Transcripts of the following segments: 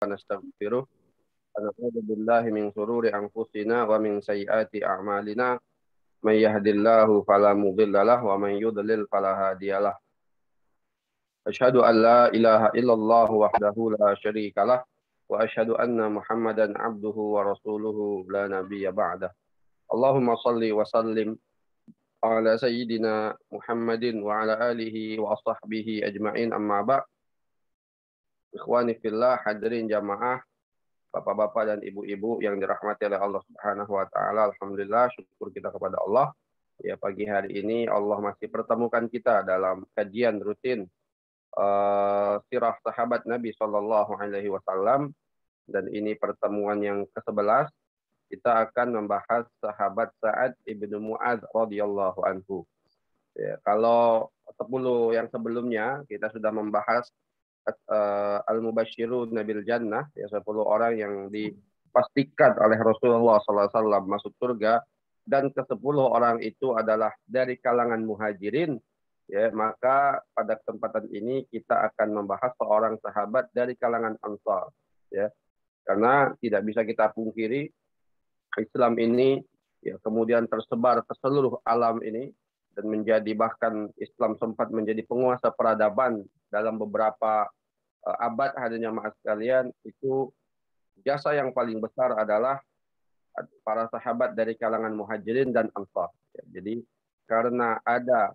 ونستغفره ونعوذ بالله من شرور أنفسنا ومن سيئات أعمالنا من يهد الله فلا مضل له ومن يضلل فلا هادي له أشهد أن لا إله إلا الله وحده لا شريك له وأشهد أن محمدا عبده ورسوله لا نبي بعده اللهم صل وسلم على سيدنا محمد وعلى آله وصحبه أجمعين أما بعد Ikhwani fillah, hadirin jamaah, bapak-bapak dan ibu-ibu yang dirahmati oleh Allah Subhanahu wa taala. Alhamdulillah, syukur kita kepada Allah. Ya, pagi hari ini Allah masih pertemukan kita dalam kajian rutin sirah sahabat Nabi Shallallahu alaihi wasallam, dan ini pertemuan yang ke-11. Kita akan membahas sahabat Sa'ad ibnu Mu'adz radhiyallahu anhu. Ya, kalau 10 yang sebelumnya kita sudah membahas al-mubashshirun bil jannah, ya 10 orang yang dipastikan oleh Rasulullah SAW masuk surga, dan ke-10 orang itu adalah dari kalangan muhajirin. Ya, maka pada kesempatan ini kita akan membahas seorang sahabat dari kalangan Ansar. Ya, karena tidak bisa kita pungkiri Islam ini ya kemudian tersebar ke seluruh alam ini, dan menjadi bahkan Islam sempat menjadi penguasa peradaban dalam beberapa abad. Hadirin jamaah sekalian, itu jasa yang paling besar adalah para sahabat dari kalangan muhajirin dan ansar. Ya, jadi karena ada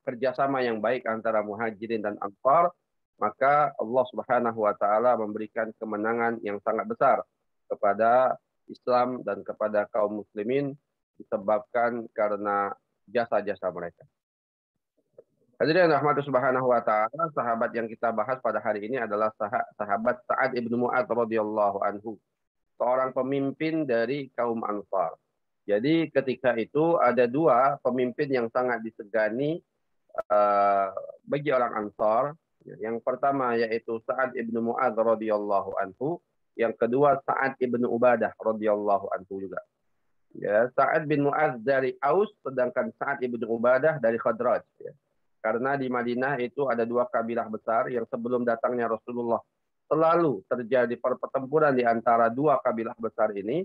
kerjasama yang baik antara muhajirin dan ansar, maka Allah Subhanahu wa taala memberikan kemenangan yang sangat besar kepada Islam dan kepada kaum muslimin disebabkan karena jasa-jasa mereka. Hadirin rahmat Subhanahu wa taala, sahabat yang kita bahas pada hari ini adalah sahabat Sa'ad ibnu Mu'adz radhiyallahu anhu, seorang pemimpin dari kaum Ansar. Jadi ketika itu ada 2 pemimpin yang sangat disegani bagi orang Ansar. Yang pertama yaitu Sa'ad ibnu Mu'adz radhiyallahu anhu, yang kedua Sa'ad ibnu Ubadah radhiyallahu anhu juga. Ya, Sa'ad bin Mu'adz dari Aus, sedangkan Sa'ad ibnu Ubadah dari Khadraj. Ya. Karena di Madinah itu ada 2 kabilah besar yang sebelum datangnya Rasulullah selalu terjadi pertempuran di antara 2 kabilah besar ini.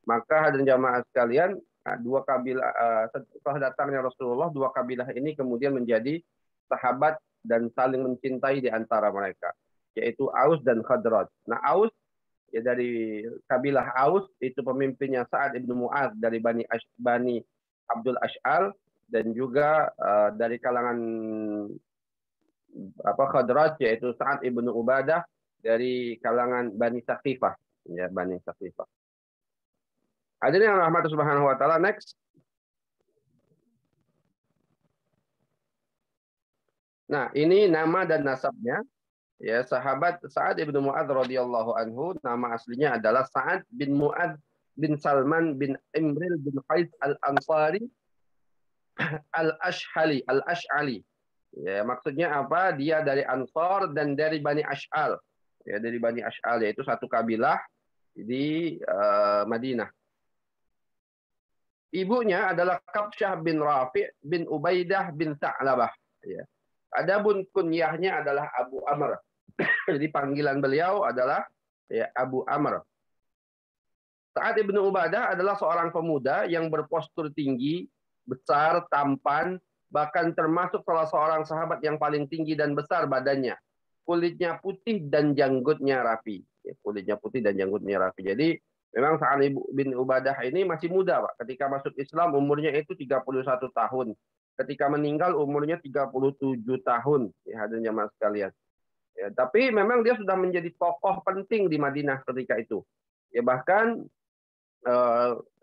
Maka hadirin jamaah sekalian, 2 kabilah setelah datangnya Rasulullah, 2 kabilah ini kemudian menjadi sahabat dan saling mencintai di antara mereka, yaitu Aus dan Khadraj. Nah, Aus ya dari kabilah Aus itu pemimpinnya Sa'ad ibnu Mu'adz dari Bani Abdul Ash'al, dan juga dari kalangan Khadraj yaitu Sa'ad ibnu Ubadah dari kalangan Bani Saqifah, ya Bani Saqifah. Hadirin yang rahmat Subhanahu wa taala, next. Nah, ini nama dan nasabnya. Ya, sahabat Sa'ad ibnu Mu'adz radhiyallahu anhu, nama aslinya adalah Sa'ad bin Mu'adz bin Salman bin Imril bin Qais al-Ansari al-Ash'ali. Ya, maksudnya apa? Dia dari Ansar dan dari Bani Ash'al. Ya, dari Bani Ash'al, yaitu satu kabilah di Madinah. Ibunya adalah Kabsyah bin Rafi' bin Ubaidah bin Sa'labah. Ya. Adapun kunyahnya adalah Abu Amr. Jadi panggilan beliau adalah ya, Abu Amr. Sa'ad ibnu Ubadah adalah seorang pemuda yang berpostur tinggi, besar, tampan, bahkan termasuk salah seorang sahabat yang paling tinggi dan besar badannya. Kulitnya putih dan janggutnya rapi. Ya, kulitnya putih dan janggutnya rapi. Jadi memang Sa'ad bin Ubadah ini masih muda, Pak. Ketika masuk Islam umurnya itu 31 tahun. Ketika meninggal umurnya 37 tahun. Ya, hadirin jamaah sekalian. Ya, tapi memang dia sudah menjadi tokoh penting di Madinah ketika itu. Ya, bahkan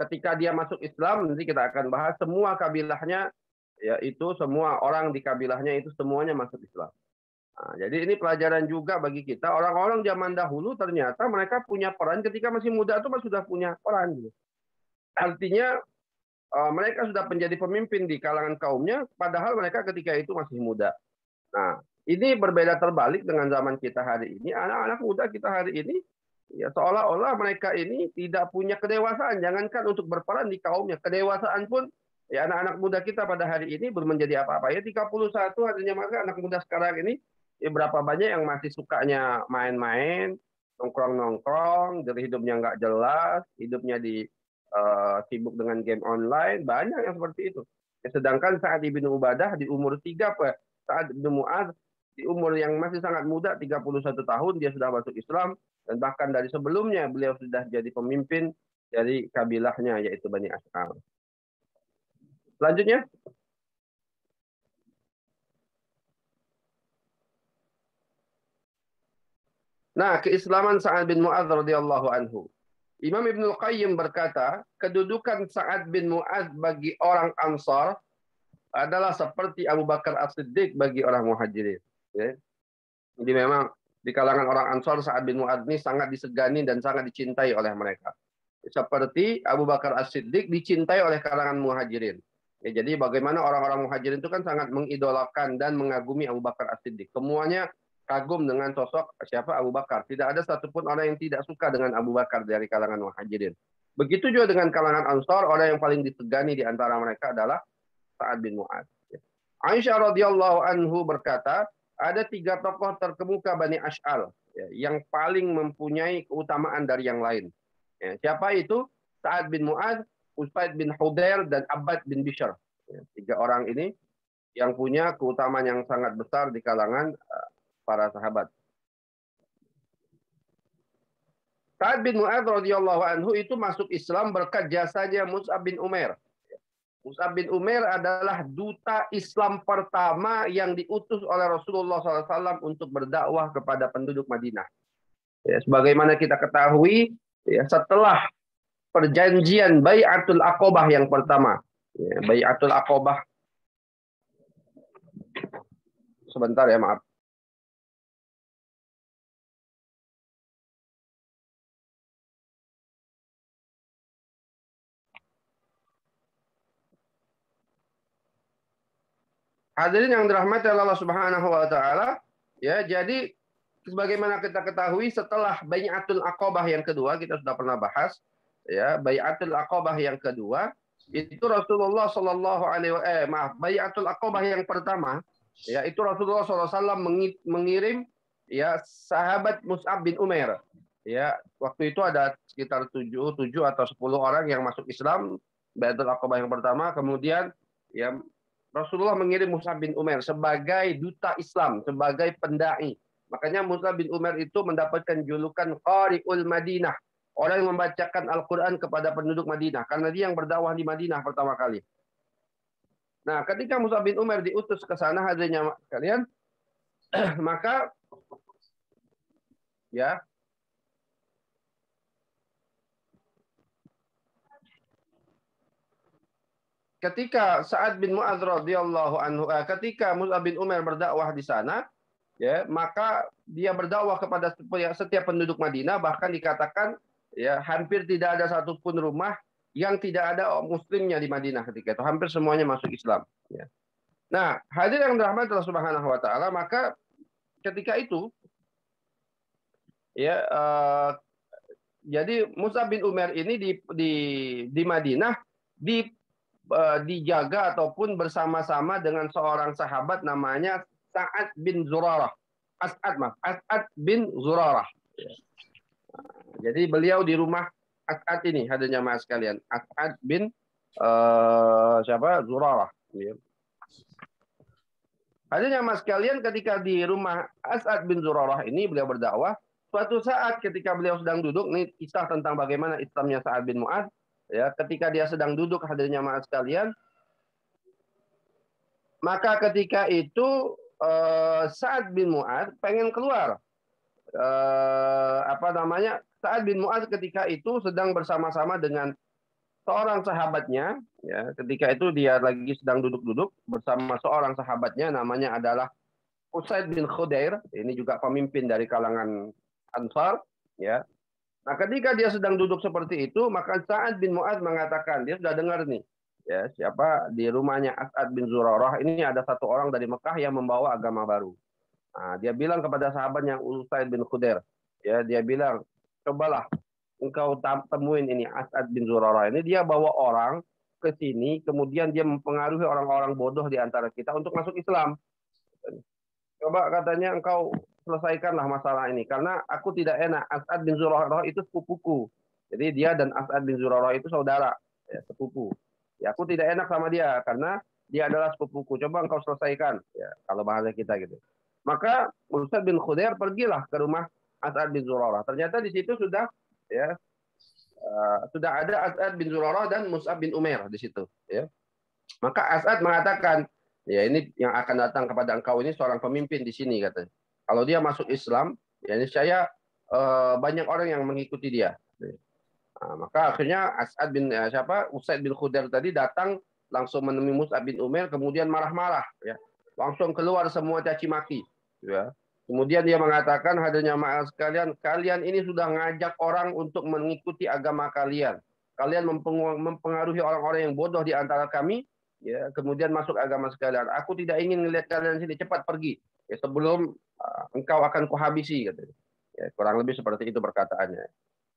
ketika dia masuk Islam, nanti kita akan bahas, semua kabilahnya, yaitu semua orang di kabilahnya itu semuanya masuk Islam. Nah, jadi ini pelajaran juga bagi kita. Orang-orang zaman dahulu ternyata mereka punya peran ketika masih muda itu sudah punya peran. Artinya mereka sudah menjadi pemimpin di kalangan kaumnya, padahal mereka ketika itu masih muda. Nah, ini berbeda terbalik dengan zaman kita hari ini. Anak-anak muda kita hari ini, ya seolah-olah mereka ini tidak punya kedewasaan. Jangankan untuk berperan di kaumnya, kedewasaan pun ya anak-anak muda kita pada hari ini belum menjadi apa-apa. Ya 31 artinya, maka anak muda sekarang ini ya berapa banyak yang masih sukanya main-main, nongkrong-nongkrong, jadi hidupnya nggak jelas, hidupnya sibuk dengan game online, banyak yang seperti itu. Sedangkan Sa'ad bin Ubadah di umur 3, Sa'ad bin Mu'adz di umur yang masih sangat muda, 31 tahun, dia sudah masuk Islam, dan bahkan dari sebelumnya beliau sudah jadi pemimpin dari kabilahnya, yaitu Bani Ash'ar. Selanjutnya, nah, keislaman Sa'ad bin Mu'adz radhiyallahu anhu. Imam Ibnul Qayyim berkata, kedudukan Sa'ad bin Mu'adz bagi orang Ansar adalah seperti Abu Bakar As-Siddiq bagi orang Muhajirin. Ya. Jadi memang di kalangan orang Ansar, Sa'ad bin Mu'adz ini sangat disegani dan sangat dicintai oleh mereka. Seperti Abu Bakar As-Siddiq dicintai oleh kalangan Muhajirin. Ya, jadi bagaimana orang-orang Muhajirin itu kan sangat mengidolakan dan mengagumi Abu Bakar As-Siddiq. Semuanya kagum dengan sosok siapa Abu Bakar. Tidak ada satupun orang yang tidak suka dengan Abu Bakar dari kalangan Muhajirin. Begitu juga dengan kalangan Ansar, orang yang paling disegani di antara mereka adalah Sa'ad bin Mu'adz. Aisyah radhiyallahu anhu berkata, ada 3 tokoh terkemuka Bani Ash'al yang paling mempunyai keutamaan dari yang lain. Siapa itu? Sa'ad bin Mu'adz, Usaid bin Hudair, dan Abbad bin Bishr. 3 orang ini yang punya keutamaan yang sangat besar di kalangan para sahabat. Sa'ad bin Mu'adz radhiyallahu anhu itu masuk Islam berkat jasanya Mus'ab bin Umair. Mus'ab bin Umair adalah duta Islam pertama yang diutus oleh Rasulullah SAW untuk berdakwah kepada penduduk Madinah. Ya, sebagaimana kita ketahui, ya, setelah perjanjian Bai'atul Aqobah yang pertama, ya, Bai'atul Aqobah, sebentar ya, maaf. Hadirin yang dirahmati Allah Subhanahu wa taala, ya, jadi sebagaimana kita ketahui setelah Bai'atul Aqobah yang kedua, kita sudah pernah bahas, ya, Bai'atul Aqobah yang kedua itu Rasulullah Shallallahu alaihi Bai'atul Aqobah yang pertama, ya, itu Rasulullah SAW mengirim, ya, sahabat Mus'ab bin Umair. Ya, waktu itu ada sekitar 7 atau 10 orang yang masuk Islam Bai'atul Aqobah yang pertama, kemudian ya Rasulullah mengirim Mus'ab bin Umair sebagai duta Islam, sebagai pendai. Makanya Mus'ab bin Umair itu mendapatkan julukan Qari'ul Madinah, orang yang membacakan Al-Quran kepada penduduk Madinah, karena dia yang berdakwah di Madinah pertama kali. Nah, ketika Mus'ab bin Umair diutus ke sana, hadirnya kalian, maka ya ketika Sa'ad bin Mu'adz radhiyallahu anhu, ketika Mus'ab bin Umair berdakwah di sana, ya, maka dia berdakwah kepada setiap penduduk Madinah, bahkan dikatakan, ya, hampir tidak ada satupun rumah yang tidak ada muslimnya di Madinah ketika itu, hampir semuanya masuk Islam. Ya. Nah, hadir yang dirahmati Allah Subhanahu wa taala, maka ketika itu, ya, jadi Mus'ab bin Umair ini di Madinah dijaga ataupun bersama-sama dengan seorang sahabat namanya Sa'ad bin Zurarah. As'ad bin Zurarah. Jadi beliau di rumah As'ad ini, hadirnya mas kalian. As'ad bin Zurarah. Hadirnya mas kalian, ketika di rumah As'ad bin Zurarah ini beliau berdakwah. Suatu saat ketika beliau sedang duduk, ini kisah tentang bagaimana Islamnya Sa'ad bin Mu'adz. Ya, ketika dia sedang duduk, hadirnya mas kalian, maka ketika itu Sa'ad bin Mu'adz pengen keluar. Sa'ad bin Mu'adz ketika itu sedang bersama-sama dengan seorang sahabatnya. Ya, ketika itu dia lagi sedang duduk-duduk bersama seorang sahabatnya, namanya adalah Usaid bin Khudair. Ini juga pemimpin dari kalangan Ansar. Ya. Nah, ketika dia sedang duduk seperti itu, maka Sa'ad bin Mu'adz mengatakan, dia sudah dengar nih, ya, siapa di rumahnya As'ad bin Zurarah ini ada satu orang dari Mekah yang membawa agama baru. Nah, dia bilang kepada sahabatnya Usaid bin Khudair, ya, dia bilang, cobalah engkau temuin ini As'ad bin Zurarah ini, dia bawa orang ke sini, kemudian dia mempengaruhi orang-orang bodoh di antara kita untuk masuk Islam. Coba katanya engkau selesaikanlah masalah ini karena aku tidak enak. As'ad bin Zurarah itu sepupuku. Jadi dia dan As'ad bin Zurarah itu saudara, ya, sepupu. Ya, aku tidak enak sama dia karena dia adalah sepupuku. Coba engkau selesaikan, ya, kalau bahasa kita gitu. Maka Usaid bin Khudair pergilah ke rumah As'ad bin Zurarah. Ternyata di situ sudah, ya, sudah ada As'ad bin Zurarah dan Mus'ab bin Umair di situ. Ya. Maka As'ad mengatakan, ya ini yang akan datang kepada engkau ini seorang pemimpin di sini katanya. Kalau dia masuk Islam, ya ini saya banyak orang yang mengikuti dia. Nah, maka akhirnya As'ad bin Usaid bin Khudair tadi datang langsung menemui Mus'ab bin Umair, kemudian marah-marah, ya, langsung keluar semua caci maki, ya. Kemudian dia mengatakan, hadirnya jamaah sekalian, kalian ini sudah ngajak orang untuk mengikuti agama kalian. Kalian mempengaruhi orang-orang yang bodoh di antara kami, ya, kemudian masuk agama sekalian. Aku tidak ingin melihat kalian sini, cepat pergi, ya, sebelum engkau akan kuhabisi, katanya. Ya, kurang lebih seperti itu perkataannya.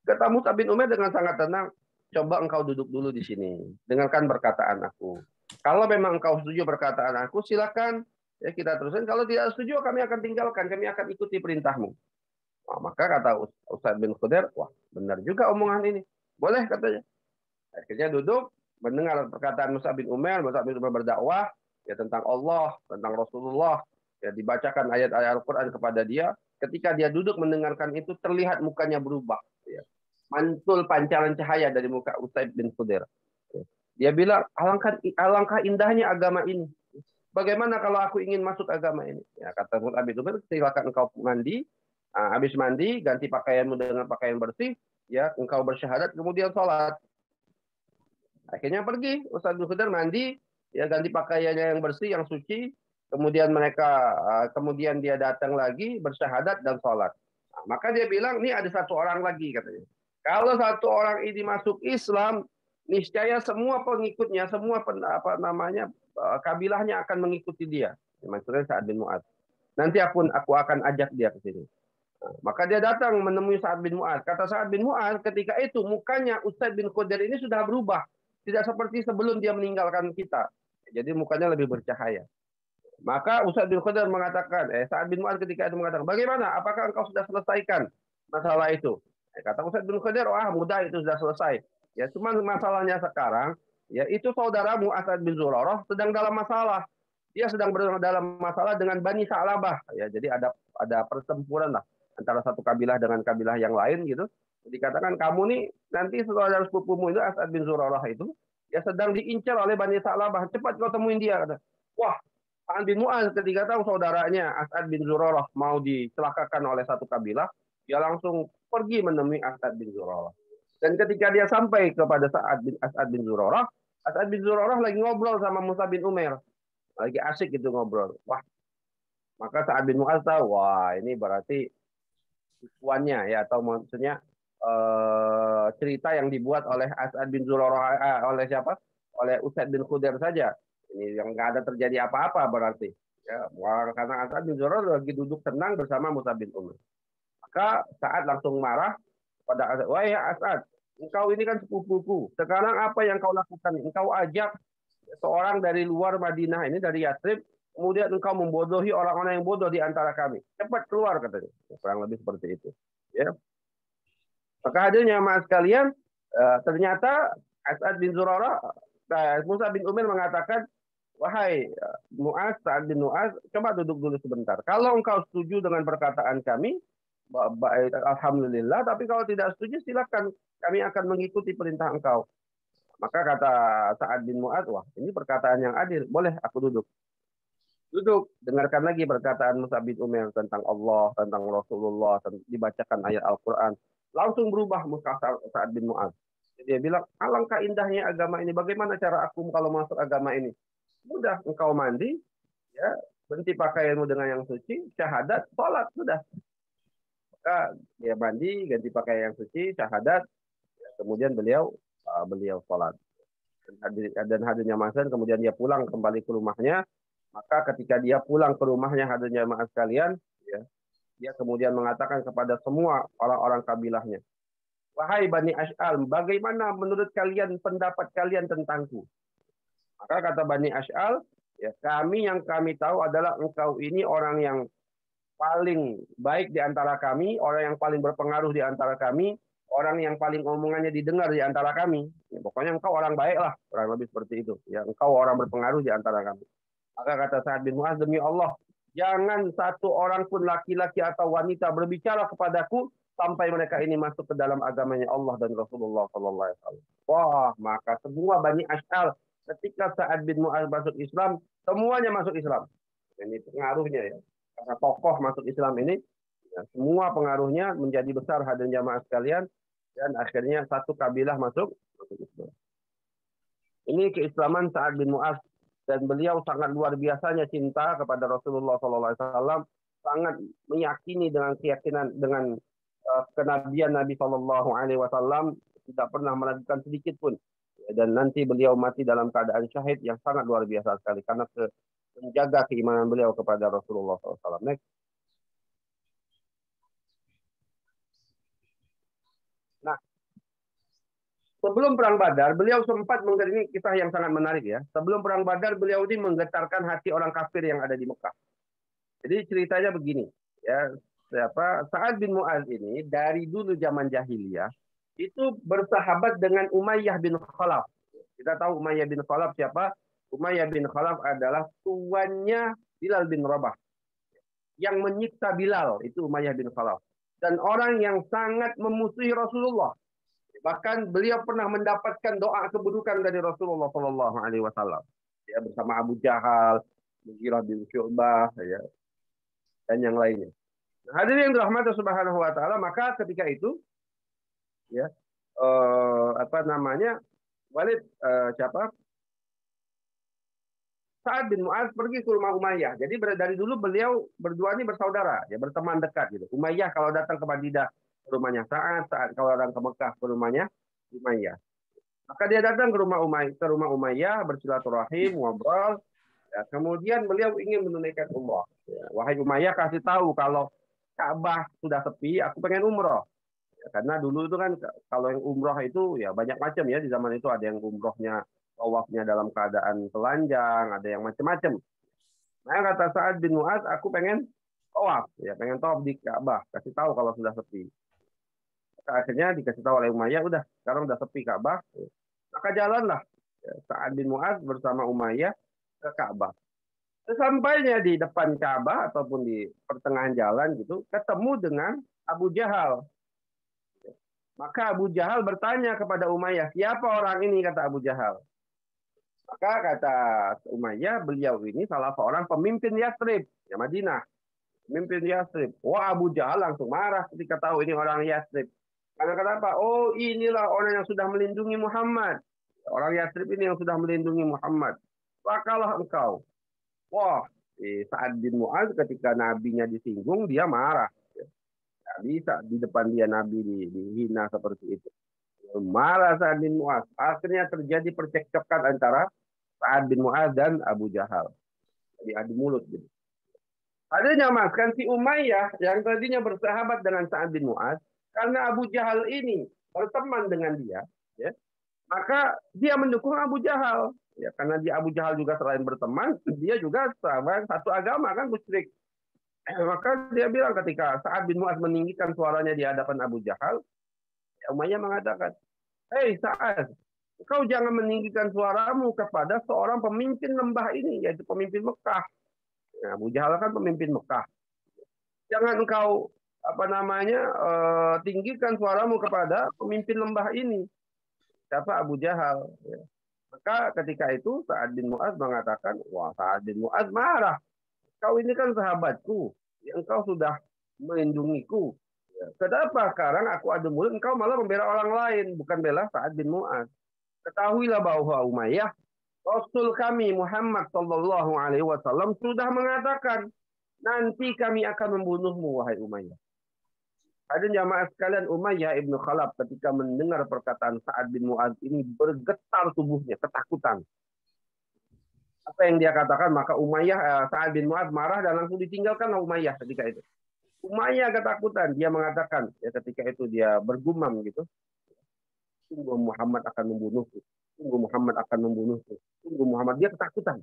Kata Mus'ab bin Umair dengan sangat tenang, coba engkau duduk dulu di sini, dengarkan perkataan aku. Kalau memang engkau setuju perkataan aku, silakan, ya, kita teruskan. Kalau tidak setuju, kami akan tinggalkan, kami akan ikuti perintahmu. Nah, maka kata Usaid bin Khudair, wah benar juga omongan ini, boleh katanya. Akhirnya duduk, mendengar perkataan Mus'ab bin Umair. Mus'ab bin Umair berdakwah, ya, tentang Allah, tentang Rasulullah, ya, dibacakan ayat-ayat Al-Quran kepada dia. Ketika dia duduk mendengarkan itu, terlihat mukanya berubah, ya. Mantul pancaran cahaya dari muka Usaid bin Khudair. Dia bilang, alangkah indahnya agama ini. Bagaimana kalau aku ingin masuk agama ini? Ya, kata Mus'ab bin Umair, silakan engkau mandi. Habis mandi, ganti pakaianmu dengan pakaian bersih. Ya, engkau bersyahadat, kemudian sholat. Akhirnya pergi, Usaid bin Khudair mandi, ya, ganti pakaiannya yang bersih, yang suci. Kemudian dia datang lagi, bersyahadat dan sholat. Nah, maka dia bilang, ini ada satu orang lagi, katanya. Kalau satu orang ini masuk Islam, niscaya semua pengikutnya, semua kabilahnya akan mengikuti dia. Maksudnya Sa'ad bin Mu'adz. Nanti aku akan ajak dia ke sini. Nah, maka dia datang menemui Sa'ad bin Mu'adz. Kata Sa'ad bin Mu'adz, ketika itu mukanya Usaid bin Khudair ini sudah berubah. Tidak seperti sebelum dia meninggalkan kita. Jadi mukanya lebih bercahaya. Maka Usaid bin Khudair mengatakan, Sa'ad bin Mu'adz ketika itu mengatakan, bagaimana? Apakah engkau sudah selesaikan masalah itu? Kata Usaid bin Khudair, wah mudah itu sudah selesai. Ya, cuma masalahnya sekarang, ya itu saudaramu As'ad bin Zurarah sedang dalam masalah. Dia sedang dalam masalah dengan Bani Sa'labah. Ya, jadi ada pertempuran lah antara satu kabilah dengan kabilah yang lain gitu. Jadi katakan kamu nih nanti saudara sepupumu itu As'ad bin Zurarah itu ya sedang diincar oleh Bani Sa'labah. Cepat kau temuin dia, kata. Wah, Sa'ad bin Mu'adz ketika tahu saudaranya As'ad bin Zurarah mau dicelakakan oleh satu kabilah, dia langsung pergi menemui As'ad bin Zurarah. Dan ketika dia sampai kepada As'ad bin Zurarah, As'ad bin Zurarah lagi ngobrol sama Mus'ab bin Umair. Lagi asik gitu ngobrol. Wah, maka Sa'ad bin Mu'adz tahu, wah ini berarti tujuannya, ya, atau maksudnya cerita yang dibuat oleh As'ad bin Zurarah, oleh siapa? Oleh Usaid bin Khudair saja. Ini yang nggak ada terjadi apa-apa berarti. Ya, karena As'ad bin Zurarah lagi duduk tenang bersama Mus'ab bin Umair. Maka Sa'ad langsung marah pada As'ad. Wahai As'ad, engkau ini kan sepupuku. Sekarang apa yang kau lakukan? Engkau ajak seorang dari luar Madinah ini, dari Yatsrib, kemudian engkau membodohi orang-orang yang bodoh di antara kami. Cepat keluar, katanya. Kurang lebih seperti itu. Ya. Maka hadirnya mas kalian, ternyata As'ad bin Zurarah, Mus'ab bin Umair mengatakan, wahai Mu'adz, Sa'ad bin Mu'adz, coba duduk dulu sebentar. Kalau engkau setuju dengan perkataan kami, alhamdulillah. Tapi kalau tidak setuju, silakan. Kami akan mengikuti perintah engkau. Maka kata Sa'ad bin Mu'adz, wah ini perkataan yang adil. Boleh aku duduk. Duduk. Dengarkan lagi perkataan Mus'ab bin Umair tentang Allah, tentang Rasulullah. Dibacakan ayat Al-Quran. Langsung berubah muka Sa'ad bin Mu'adz. Dia bilang, alangkah indahnya agama ini. Bagaimana cara aku kalau masuk agama ini? Mudah, engkau mandi, ya, berhenti pakaianmu dengan yang suci, syahadat, sholat, sudah. Maka dia mandi, ganti pakaian yang suci, syahadat, ya, kemudian beliau sholat. Dan hadirnya Masan, kemudian dia pulang kembali ke rumahnya. Maka ketika dia pulang ke rumahnya, hadirnya jamaah sekalian, ya, dia kemudian mengatakan kepada semua orang-orang kabilahnya, wahai Bani Ash'al, bagaimana menurut kalian pendapat kalian tentangku? Maka kata Bani Ash'al, ya, kami tahu adalah engkau ini orang yang paling baik di antara kami, orang yang paling berpengaruh di antara kami, orang yang paling omongannya didengar di antara kami. Ya, pokoknya engkau orang baik lah, kurang lebih seperti itu. Ya, engkau orang berpengaruh di antara kami. Maka kata Sa'ad bin Mu'adz, demi Allah, jangan satu orang pun laki-laki atau wanita berbicara kepadaku sampai mereka ini masuk ke dalam agamanya Allah dan Rasulullah Sallallahu Alaihi Wasallam. Wah, maka semua Bani Asy'ar ketika Sa'ad bin Mu'adz masuk Islam, semuanya masuk Islam. Ini pengaruhnya ya. Karena tokoh masuk Islam ini, ya, semua pengaruhnya menjadi besar hadirin jamaah sekalian, dan akhirnya satu kabilah masuk Islam. Ini keislaman Sa'ad bin Mu'adz, dan beliau sangat luar biasanya cinta kepada Rasulullah SAW, sangat meyakini dengan keyakinan dengan kenabian Nabi SAW, tidak pernah meragukan sedikit pun. Dan nanti beliau mati dalam keadaan syahid yang sangat luar biasa sekali karena menjaga keimanan beliau kepada Rasulullah SAW. Next. Nah, sebelum perang Badar, beliau sempat ini kisah yang sangat menarik ya. Sebelum perang Badar, beliau ini menggetarkan hati orang kafir yang ada di Mekah. Jadi ceritanya begini, ya, Sa'ad bin Mu'adz ini dari dulu zaman jahiliyah itu bersahabat dengan Umayyah bin Khalaf. Kita tahu Umayyah bin Khalaf siapa? Umayyah bin Khalaf adalah tuannya Bilal bin Rabah. Yang menyiksa Bilal itu Umayyah bin Khalaf. Dan orang yang sangat memusuhi Rasulullah. Bahkan beliau pernah mendapatkan doa keburukan dari Rasulullah Sallallahu Alaihi Wasallam. Ya, bersama Abu Jahal, Mughirah bin Syu'bah, ya, dan yang lainnya. Nah, hadirin yang dirahmati Subhanahu wa taala, maka ketika itu ya Walid Sa'ad bin Mu'adz pergi ke rumah Umayyah. Jadi dari dulu beliau berdua ini bersaudara, ya, berteman dekat gitu. Umayyah kalau datang ke Madinah ke rumahnya Sa'ad, Sa'ad kalau datang ke Mekah ke rumahnya Umayyah. Maka dia datang ke rumah Umayyah bersilaturahim, ngobrol. Ya, kemudian beliau ingin menunaikan umrah. Ya, wahai Umayyah, kasih tahu kalau Ka'bah sudah sepi, aku pengen umroh. Ya, karena dulu itu kan kalau yang umroh itu ya banyak macam ya, di zaman itu ada yang umrohnya tawafnya dalam keadaan telanjang, ada yang macam-macam. Nah, kata Sa'ad bin Mu'adz, aku pengen tawaf, ya, pengen tawaf di Ka'bah, kasih tahu kalau sudah sepi. Akhirnya dikasih tahu oleh Umayyah, udah sekarang udah sepi Ka'bah. Maka jalanlah ya, Sa'ad bin Mu'adz bersama Umayyah ke Ka'bah. Sesampainya di depan Ka'bah ataupun di pertengahan jalan gitu, ketemu dengan Abu Jahal. Maka Abu Jahal bertanya kepada Umayyah, siapa orang ini, kata Abu Jahal. Maka kata Umayyah, beliau ini salah seorang pemimpin Yathrib, ya Madinah. Pemimpin Yathrib. Wah, Abu Jahal langsung marah ketika tahu ini orang Yathrib. Karena kenapa? Oh, inilah orang yang sudah melindungi Muhammad. Orang Yathrib ini yang sudah melindungi Muhammad. Wakalah engkau. Wah, Sa'ad bin Mu'adz ketika nabinya disinggung, dia marah. Tidak bisa di depan dia Nabi dihina seperti itu. Marah Sa'ad bin Mu'adz. Akhirnya terjadi percekcokan antara Sa'ad bin Mu'adz dan Abu Jahal. Jadi adu mulut gitu. Adanya mas, kan si Umayyah yang tadinya bersahabat dengan Sa'ad bin Mu'adz, karena Abu Jahal ini berteman dengan dia, ya, maka dia mendukung Abu Jahal. Ya, karena dia Abu Jahal juga selain berteman, dia juga sahabat satu agama kan, musyrik. Maka dia bilang ketika Sa'ad bin Mu'adz meninggikan suaranya di hadapan Abu Jahal, ya, Umayyah mengatakan, hei Sa'ad, kau jangan meninggikan suaramu kepada seorang pemimpin lembah ini, yaitu pemimpin Mekah. Nah, Abu Jahal kan pemimpin Mekah. Jangan engkau tinggikan suaramu kepada pemimpin lembah ini. Siapa? Abu Jahal. Ya. Maka ketika itu Sa'ad bin Mu'adz mengatakan, wah, Sa'ad bin Mu'adz marah. Kau ini kan sahabatku, engkau sudah melindungiku. Ya. Kenapa sekarang aku adu mulut, engkau malah membela orang lain, bukan bela Sa'ad bin Mu'adz. Ketahuilah bahwa Umayyah, Rasul kami Muhammad Sallallahu Alaihi Wasallam sudah mengatakan, nanti kami akan membunuhmu, wahai Umayyah. Ada jamaah sekalian, Umayyah ibnu Khalaf ketika mendengar perkataan Sa'ad bin Mu'adz ini bergetar tubuhnya, ketakutan. Apa yang dia katakan, maka Sa'ad bin Mu'adz marah dan langsung ditinggalkan Umayyah ketika itu. Umayyah ketakutan, dia mengatakan, ya ketika itu dia bergumam gitu, sungguh Muhammad akan membunuhku, sungguh Muhammad akan membunuhku, sungguh Muhammad, dia ketakutan.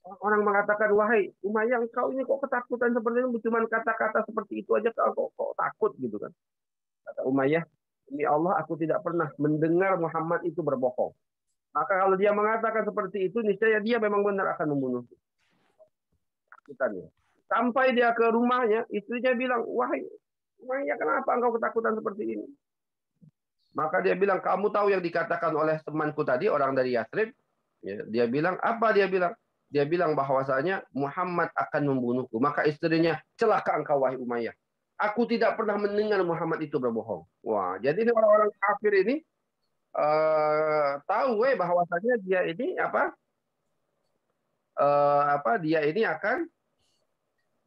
Orang mengatakan, wahai Umayyah, engkau ini kok ketakutan seperti itu, cuma kata-kata seperti itu aja kok takut gitu kan. Kata Umayyah, demi Allah aku tidak pernah mendengar Muhammad itu berbohong. Maka kalau dia mengatakan seperti itu, niscaya dia memang benar akan membunuh. Sampai dia ke rumahnya, istrinya bilang, wahai Umayyah, kenapa engkau ketakutan seperti ini? Maka dia bilang, kamu tahu yang dikatakan oleh temanku tadi, orang dari Yathrib? Ya, dia bilang, apa dia bilang? Dia bilang bahwasanya Muhammad akan membunuhku. Maka istrinya, celaka engkau wahai Umayyah. Aku tidak pernah mendengar Muhammad itu berbohong. Wah, jadi ini orang-orang kafir ini tahu bahwasanya dia ini dia ini akan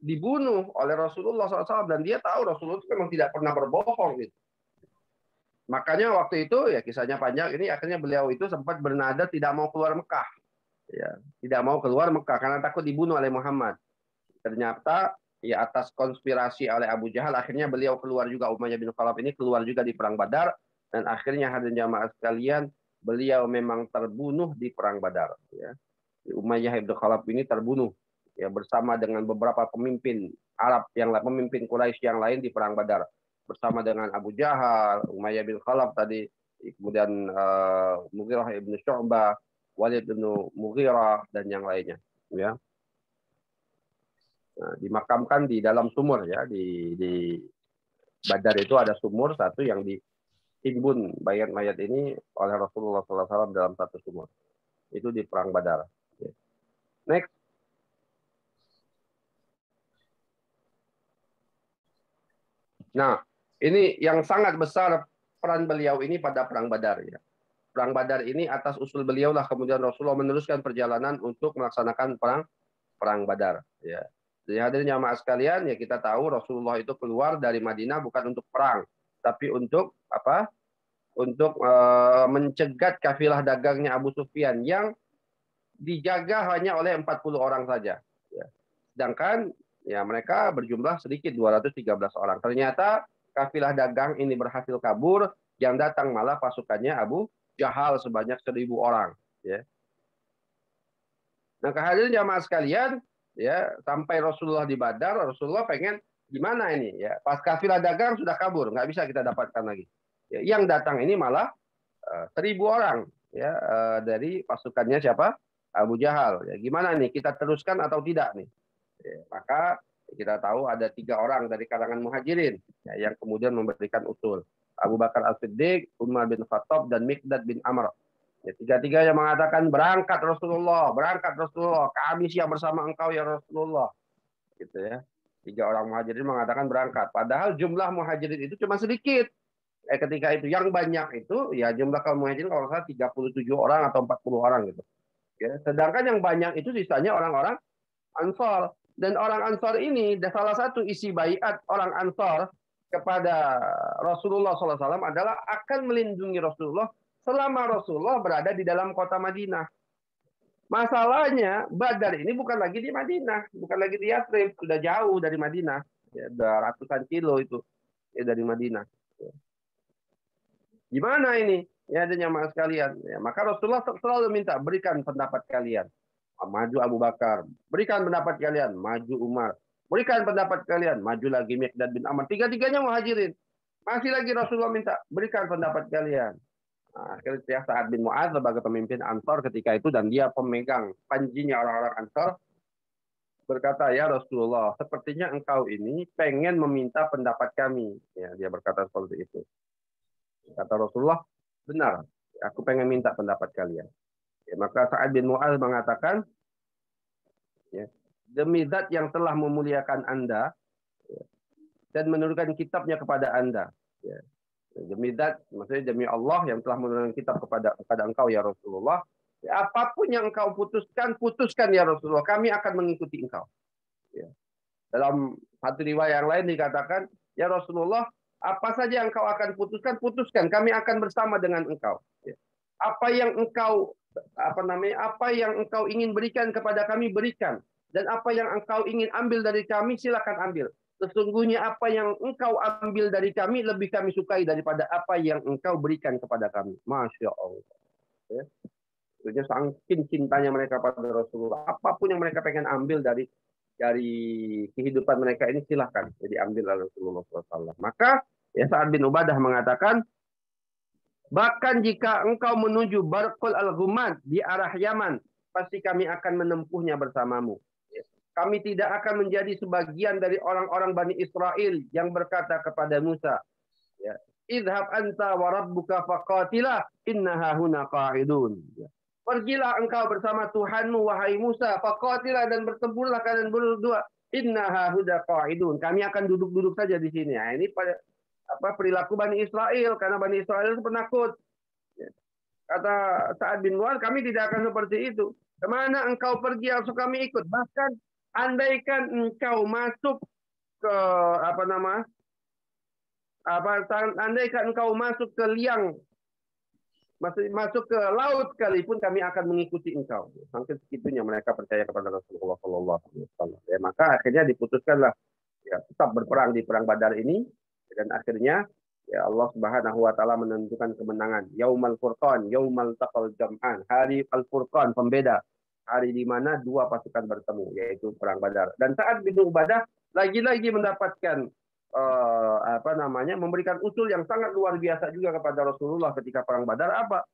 dibunuh oleh Rasulullah SAW, dan dia tahu Rasulullah itu memang tidak pernah berbohong gitu. Makanya waktu itu ya kisahnya panjang, ini akhirnya beliau itu sempat bernada tidak mau keluar Mekah. Ya, tidak mau keluar Mekah karena takut dibunuh oleh Muhammad. Ternyata ya atas konspirasi oleh Abu Jahal akhirnya beliau keluar juga, Umayyah bin Khalaf ini keluar juga di perang Badar, dan akhirnya hadirin jamaah sekalian, beliau memang terbunuh di perang Badar ya. Umayyah bin Khalaf ini terbunuh ya bersama dengan beberapa pemimpin Arab pemimpin Quraisy yang lain di perang Badar, bersama dengan Abu Jahal, Umayyah bin Khalaf tadi, kemudian Mughirah ibn Syu'bah, Walid bin Mughirah, dan yang lainnya ya. Nah, dimakamkan di dalam sumur ya, di Badar itu ada sumur satu yang ditimbun mayat-mayat ini oleh Rasulullah SAW dalam satu sumur. Itu di perang Badar. Next. Nah, ini yang sangat besar peran beliau ini pada perang Badar ya. Perang Badar ini atas usul beliau lah kemudian Rasulullah meneruskan perjalanan untuk melaksanakan perang Badar ya. Jadi hadirin jamaah sekalian, ya kita tahu Rasulullah itu keluar dari Madinah bukan untuk perang, tapi untuk apa? Untuk mencegat kafilah dagangnya Abu Sufyan yang dijaga hanya oleh 40 orang saja ya. Sedangkan ya mereka berjumlah sedikit 213 orang. Ternyata kafilah dagang ini berhasil kabur, yang datang malah pasukannya Abu Jahal sebanyak 1.000 orang ya. Nah, kehadiran jamaah sekalian ya, sampai Rasulullah di Badar, Rasulullah pengen gimana ini ya, pas kafilah dagang sudah kabur, nggak bisa kita dapatkan lagi ya, yang datang ini malah 1.000 orang ya, dari pasukannya siapa, Abu Jahal ya. Gimana nih, kita teruskan atau tidak nih ya, maka kita tahu ada 3 orang dari kalangan muhajirin ya, yang kemudian memberikan usul, Abu Bakar As-Siddiq, Umar bin Khattab, dan Miqdad bin Amr. Ya, tiga-tiganya mengatakan, berangkat Rasulullah, kami siap bersama engkau ya Rasulullah. Gitu ya. 3 orang muhajirin mengatakan berangkat. Padahal jumlah muhajirin itu cuma sedikit. Ketika itu yang banyak itu ya jumlah kaum muhajirin kalau salah 37 orang atau 40 orang gitu. Ya, sedangkan yang banyak itu sisanya orang-orang Ansor. Dan orang Ansor ini salah satu isi baiat orang Ansor kepada Rasulullah SAW adalah akan melindungi Rasulullah selama Rasulullah berada di dalam kota Madinah. Masalahnya Badar ini bukan lagi di Madinah, bukan lagi di Yathrib, sudah jauh dari Madinah, ya, udah ratusan kilo itu ya, dari Madinah. Gimana ini? Ya, ada jamaah sekalian. Ya, maka Rasulullah selalu minta, berikan pendapat kalian. Maju Abu Bakar. Berikan pendapat kalian. Maju Umar. Berikan pendapat kalian. Maju lagi Miqdad bin Amr. Tiga-tiganya muhajirin. Masih lagi Rasulullah minta, berikan pendapat kalian. Nah, akhirnya Sa'ad bin Mu'adz sebagai pemimpin Ansor ketika itu, dan dia pemegang panjinya orang-orang Ansor, berkata, ya Rasulullah, sepertinya engkau ini pengen meminta pendapat kami. Ya, dia berkata seperti itu. Kata Rasulullah, benar, aku pengen minta pendapat kalian. Ya, maka Sa'ad bin Mu'adz mengatakan, ya, demi zat yang telah memuliakan Anda ya, dan menurunkan kitabnya kepada Anda. Ya. Demi zat, maksudnya demi Allah yang telah menurunkan kitab kepada engkau ya Rasulullah. Ya, apapun yang engkau putuskan ya Rasulullah. Kami akan mengikuti engkau. Ya. Dalam satu riwayat yang lain dikatakan, ya Rasulullah, apa saja yang engkau akan putuskan. Kami akan bersama dengan engkau. Ya. Apa yang engkau ingin berikan kepada kami, berikan. Dan apa yang engkau ingin ambil dari kami, silakan ambil. Sesungguhnya apa yang engkau ambil dari kami lebih kami sukai daripada apa yang engkau berikan kepada kami. Masya Allah. Ya. Tentunya saking cintanya mereka pada Rasulullah. Apapun yang mereka pengen ambil dari kehidupan mereka ini silahkan jadi ambil oleh Rasulullah SAW. Maka ya Sa'ad bin Ubadah mengatakan, bahkan jika engkau menuju Barqul Al-Ghumad di arah Yaman, pasti kami akan menempuhnya bersamamu. Kami tidak akan menjadi sebagian dari orang-orang Bani Israel yang berkata kepada Musa, ya, idhab anta wa rabbuka faqatila innaha huna qa'idun. Pergilah engkau bersama Tuhanmu, wahai Musa, faqatila, dan bertempurlah kalian berdua. Innaha huda qa'idun. Kami akan duduk-duduk saja di sini. Nah, ini pada perilaku Bani Israel, karena Bani Israel itu penakut. Kata Sa'ad bin Mu'adz, kami tidak akan seperti itu. Kemana engkau pergi, langsung kami ikut. Bahkan andaikan engkau masuk ke andaikan engkau masuk ke liang, masuk ke laut sekalipun, kami akan mengikuti engkau. Sampai segitunya mereka percaya kepada Rasulullah SAW. Ya, maka akhirnya diputuskanlah ya, tetap berperang di perang Badar ini, dan akhirnya ya Allah Subhanahu wa taala menentukan kemenangan. Yaumal Furqan, yaumal taqal jam'an. Hari Al-Furqan, pembeda. Hari di mana dua pasukan bertemu, yaitu perang Badar. Dan Sa'ad bin Ubadah lagi-lagi mendapatkan memberikan usul yang sangat luar biasa juga kepada Rasulullah ketika perang Badar. Apa?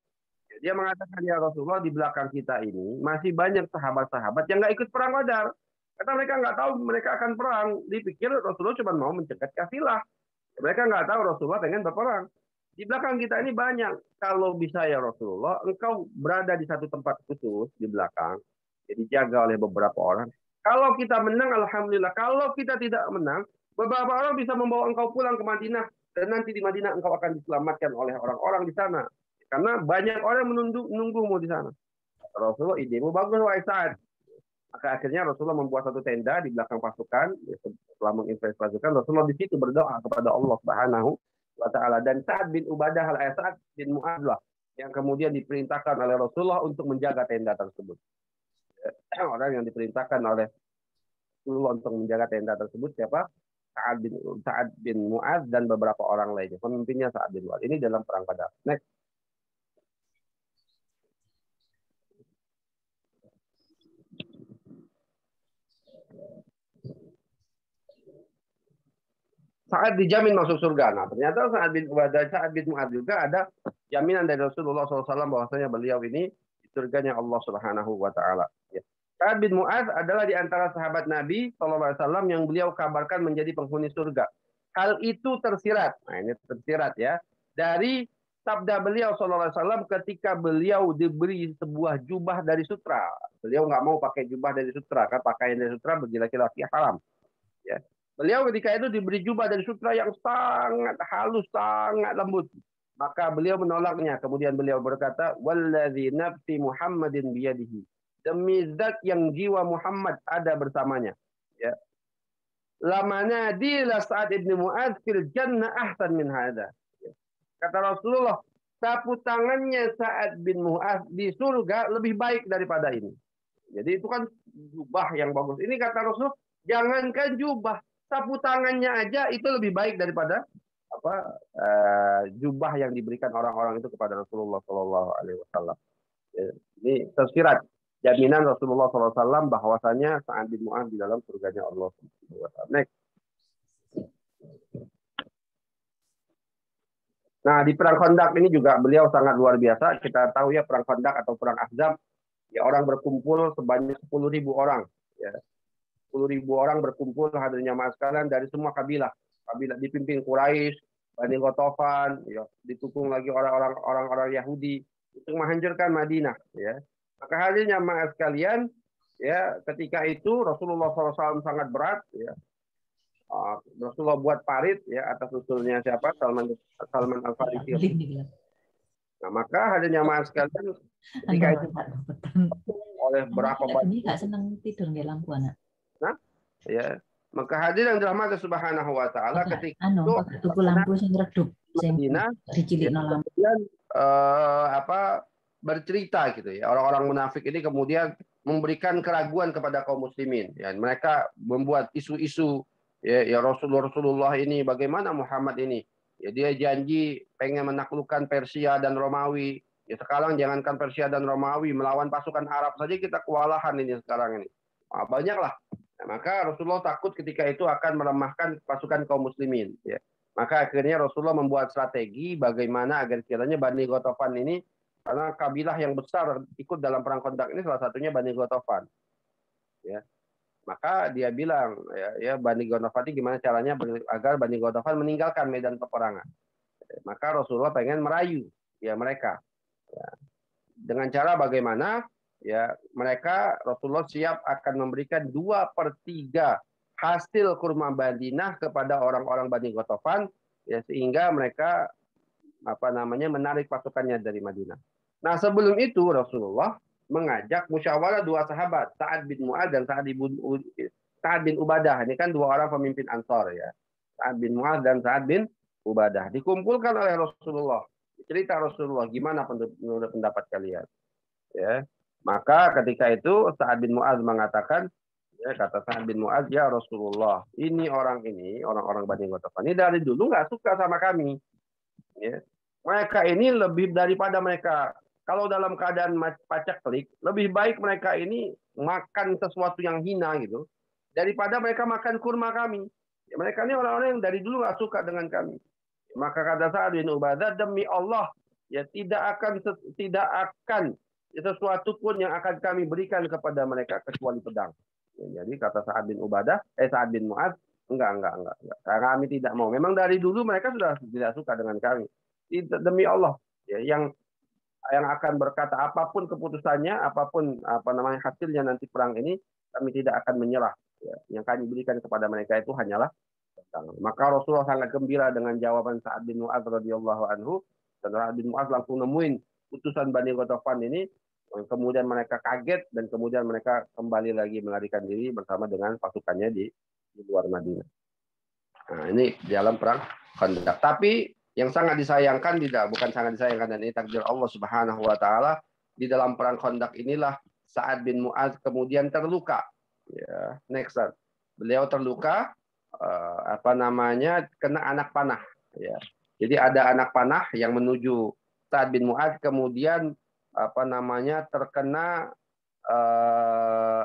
Dia mengatakan, ya Rasulullah, di belakang kita ini masih banyak sahabat-sahabat yang nggak ikut perang Badar. Karena mereka nggak tahu mereka akan perang. Dipikir Rasulullah cuma mau mencegat kafilah. Mereka nggak tahu Rasulullah pengen berperang. Di belakang kita ini banyak. Kalau bisa ya Rasulullah, engkau berada di satu tempat khusus di belakang, jadi dijaga oleh beberapa orang. Kalau kita menang, alhamdulillah. Kalau kita tidak menang, beberapa orang bisa membawa engkau pulang ke Madinah, dan nanti di Madinah engkau akan diselamatkan oleh orang-orang di sana. Karena banyak orang menunggumu di sana. Rasulullah, idemu bagus, wahai Sa'ad. Maka akhirnya Rasulullah membuat satu tenda di belakang pasukan. Setelah menginvestasi pasukan, Rasulullah di situ berdoa kepada Allah Subhanahu wa taala. Dan Sa'ad bin Ubadah Sa'ad bin Mu'adz yang kemudian diperintahkan oleh Rasulullah untuk menjaga tenda tersebut. Orang yang diperintahkan oleh Rasulullah untuk menjaga tenda tersebut siapa? Sa'ad bin Mu'adz dan beberapa orang lainnya. Pemimpinnya Sa'ad bin Mu'adz. Ini dalam perang Badar. Next. Sa'ad dijamin masuk surga. Nah, ternyata Sa'ad bin Mu'adz juga ada jaminan dari Rasulullah SAW bahwasanya beliau ini di surganya Allah Subhanahu wa taala. Ya. Sa'ad bin Mu'adz adalah di antara sahabat Nabi SAW yang beliau kabarkan menjadi penghuni surga. Hal itu tersirat. Nah, ini tersirat ya. Dari sabda beliau SAW ketika beliau diberi sebuah jubah dari sutra. Beliau nggak mau pakai jubah dari sutra, kan pakaian dari sutra bagi laki-laki haram. Ya. Beliau ketika itu diberi jubah dari sutra yang sangat halus, sangat lembut. Maka beliau menolaknya. Kemudian beliau berkata, "Wallazi nafsi Muhammadin biyadihi." Demi zat yang jiwa Muhammad ada bersamanya. Ya. Lamana dila Sa'ad ibn Mu'adz fil jannah ahsan min hadza. Ya. Kata Rasulullah, sapu tangannya Sa'ad bin Mu'adz di surga lebih baik daripada ini. Jadi itu kan jubah yang bagus. Ini kata Rasul, jangankan jubah, sapu tangannya aja itu lebih baik daripada jubah yang diberikan orang-orang itu kepada Rasulullah Shallallahu Alaihi Wasallam. Ini tersirat jaminan Rasulullah SAW bahwasanya Sa'ad bin Mu'adz di dalam surganya Allah Subhanahu Wa Taala. Next. Nah, di perang Khandaq ini juga beliau sangat luar biasa. Kita tahu ya perang Khandaq atau perang Ahzab, ya orang berkumpul sebanyak 10.000 orang. Ya. 10.000 orang berkumpul hadirnya jamaah sekalian dari semua kabilah. Kabilah dipimpin Quraisy, Bani Ghatafan, ya, didukung lagi orang-orang Yahudi untuk menghancurkan Madinah. Ya. Maka hadirnya jamaah sekalian, ya ketika itu Rasulullah SAW sangat berat. Ya. Rasulullah buat parit ya atas usulnya siapa? Salman Al-Farisi. Nah, maka hadirnya jamaah sekalian ketika itu oleh berapa banyak. Nggak senang tidur di lampu anak. Nah, ya. Maka hadir yang dirahmati Subhanahu wa taala ketika itu tuku lampu sing redup sing dicilikno lampu. Kemudian bercerita gitu ya. Orang-orang munafik ini kemudian memberikan keraguan kepada kaum muslimin. Ya, mereka membuat isu-isu ya Rasulullah ini bagaimana Muhammad ini? Ya dia janji pengen menaklukkan Persia dan Romawi. Ya sekarang jangankan Persia dan Romawi, melawan pasukan Arab saja kita kewalahan ini sekarang ini. Nah, banyaklah. Nah, maka Rasulullah takut ketika itu akan melemahkan pasukan kaum muslimin. Ya. Maka akhirnya Rasulullah membuat strategi bagaimana agar kiranya Bani Ghatafan ini, karena kabilah yang besar ikut dalam perang Khandaq ini salah satunya Bani Ghatafan. Ya. Maka dia bilang, ya Bani Ghatafan gimana caranya agar Bani Ghatafan meninggalkan medan peperangan. Maka Rasulullah pengen merayu ya mereka. Ya. Dengan cara bagaimana ya mereka Rasulullah siap akan memberikan 2/3 hasil kurma Madinah kepada orang-orang Bani Ghatafan ya sehingga mereka menarik pasukannya dari Madinah. Nah, sebelum itu Rasulullah mengajak musyawarah 2 sahabat, Sa'ad bin Mu'adz dan Sa'ad bin Ubadah. Ini kan 2 orang pemimpin Ansor ya. Sa'ad bin Mu'adz dan Sa'ad bin Ubadah dikumpulkan oleh Rasulullah. Cerita Rasulullah, gimana menurut pendapat kalian? Ya. Maka ketika itu Sa'ad bin Mu'adz mengatakan, ya kata Sa'ad bin Mu'adz, ya Rasulullah, orang-orang Bani Ghatafan ini dari dulu nggak suka sama kami. Ya. Mereka ini lebih daripada mereka kalau dalam keadaan pacaklik, lebih baik mereka ini makan sesuatu yang hina gitu daripada mereka makan kurma kami. Ya, mereka ini orang-orang yang dari dulu nggak suka dengan kami. Maka kata Sa'ad bin Ubadah, demi Allah, ya tidak akan sesuatu pun yang akan kami berikan kepada mereka kecuali pedang. Ya, jadi kata Sa'ad bin Mu'adz, enggak. Kami tidak mau. Memang dari dulu mereka sudah tidak suka dengan kami. Demi Allah, ya, yang akan berkata apapun keputusannya, apapun hasilnya nanti perang ini, kami tidak akan menyerah. Ya, yang kami berikan kepada mereka itu hanyalah pedang. Maka Rasulullah sangat gembira dengan jawaban Sa'ad bin Mu'adz radhiyallahu anhu. Dan Sa'ad bin Mu'adz langsung nemuin utusan Bani Ghatafan ini. Kemudian mereka kaget dan kemudian mereka kembali lagi melarikan diri bersama dengan pasukannya di luar Madinah. Nah, ini dalam perang Khandaq. Tapi yang sangat disayangkan bukan sangat disayangkan, dan ini takdir Allah Subhanahu wa taala, di dalam perang Khandaq inilah Sa'ad bin Mu'adz kemudian terluka. Ya, next. Beliau terluka kena anak panah ya. Jadi ada anak panah yang menuju Sa'ad bin Mu'adz, kemudian terkena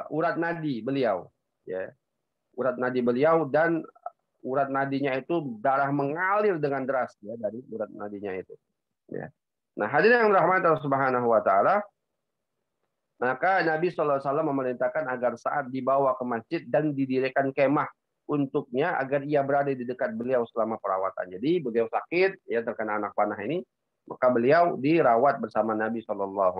urat nadi beliau ya. Urat nadi beliau, dan urat nadinya itu darah mengalir dengan deras ya dari urat nadinya itu. Ya. Nah, hadirin yang dirahmati Allah Subhanahu wa taala, maka Nabi SAW memerintahkan agar Sa'ad dibawa ke masjid dan didirikan kemah untuknya agar ia berada di dekat beliau selama perawatan. Jadi beliau sakit, ya terkena anak panah ini, maka beliau dirawat bersama Nabi SAW.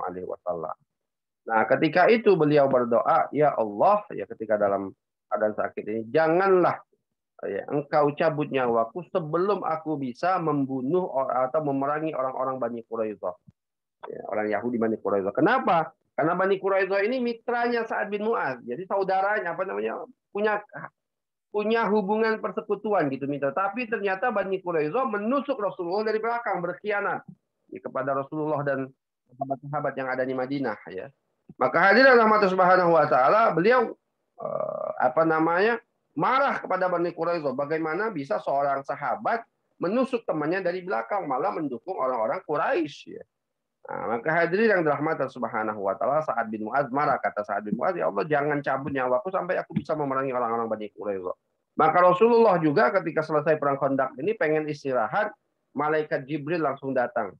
Nah, ketika itu beliau berdoa, ya Allah, ya ketika dalam keadaan sakit ini, janganlah ya, engkau cabut nyawaku sebelum aku bisa membunuh atau memerangi orang-orang Bani Quraidah. Ya, orang Yahudi Bani Quraidah. Kenapa? Karena Bani Quraidah ini mitranya Sa'ad bin Mu'adz. Jadi saudaranya punya hubungan persekutuan gitu mitra. Tapi ternyata Bani Quraidah menusuk Rasulullah dari belakang, berkhianat ya, kepada Rasulullah dan sahabat-sahabat yang ada di Madinah ya. Maka hadirin rahmat Subhanahu wa taala, beliau marah kepada Bani Quraidah. Bagaimana bisa seorang sahabat menusuk temannya dari belakang, malah mendukung orang-orang Quraisy ya. Nah, maka hadirin yang dirahmati Subhanahu wa taala, Sa'ad bin Mu'adz marah. Kata Sa'ad bin Mu'adz, ya Allah, jangan cabut nyawaku sampai aku bisa memerangi orang-orang Bani Quraidah. Maka Rasulullah juga ketika selesai perang Khandaq ini pengen istirahat, malaikat Jibril langsung datang.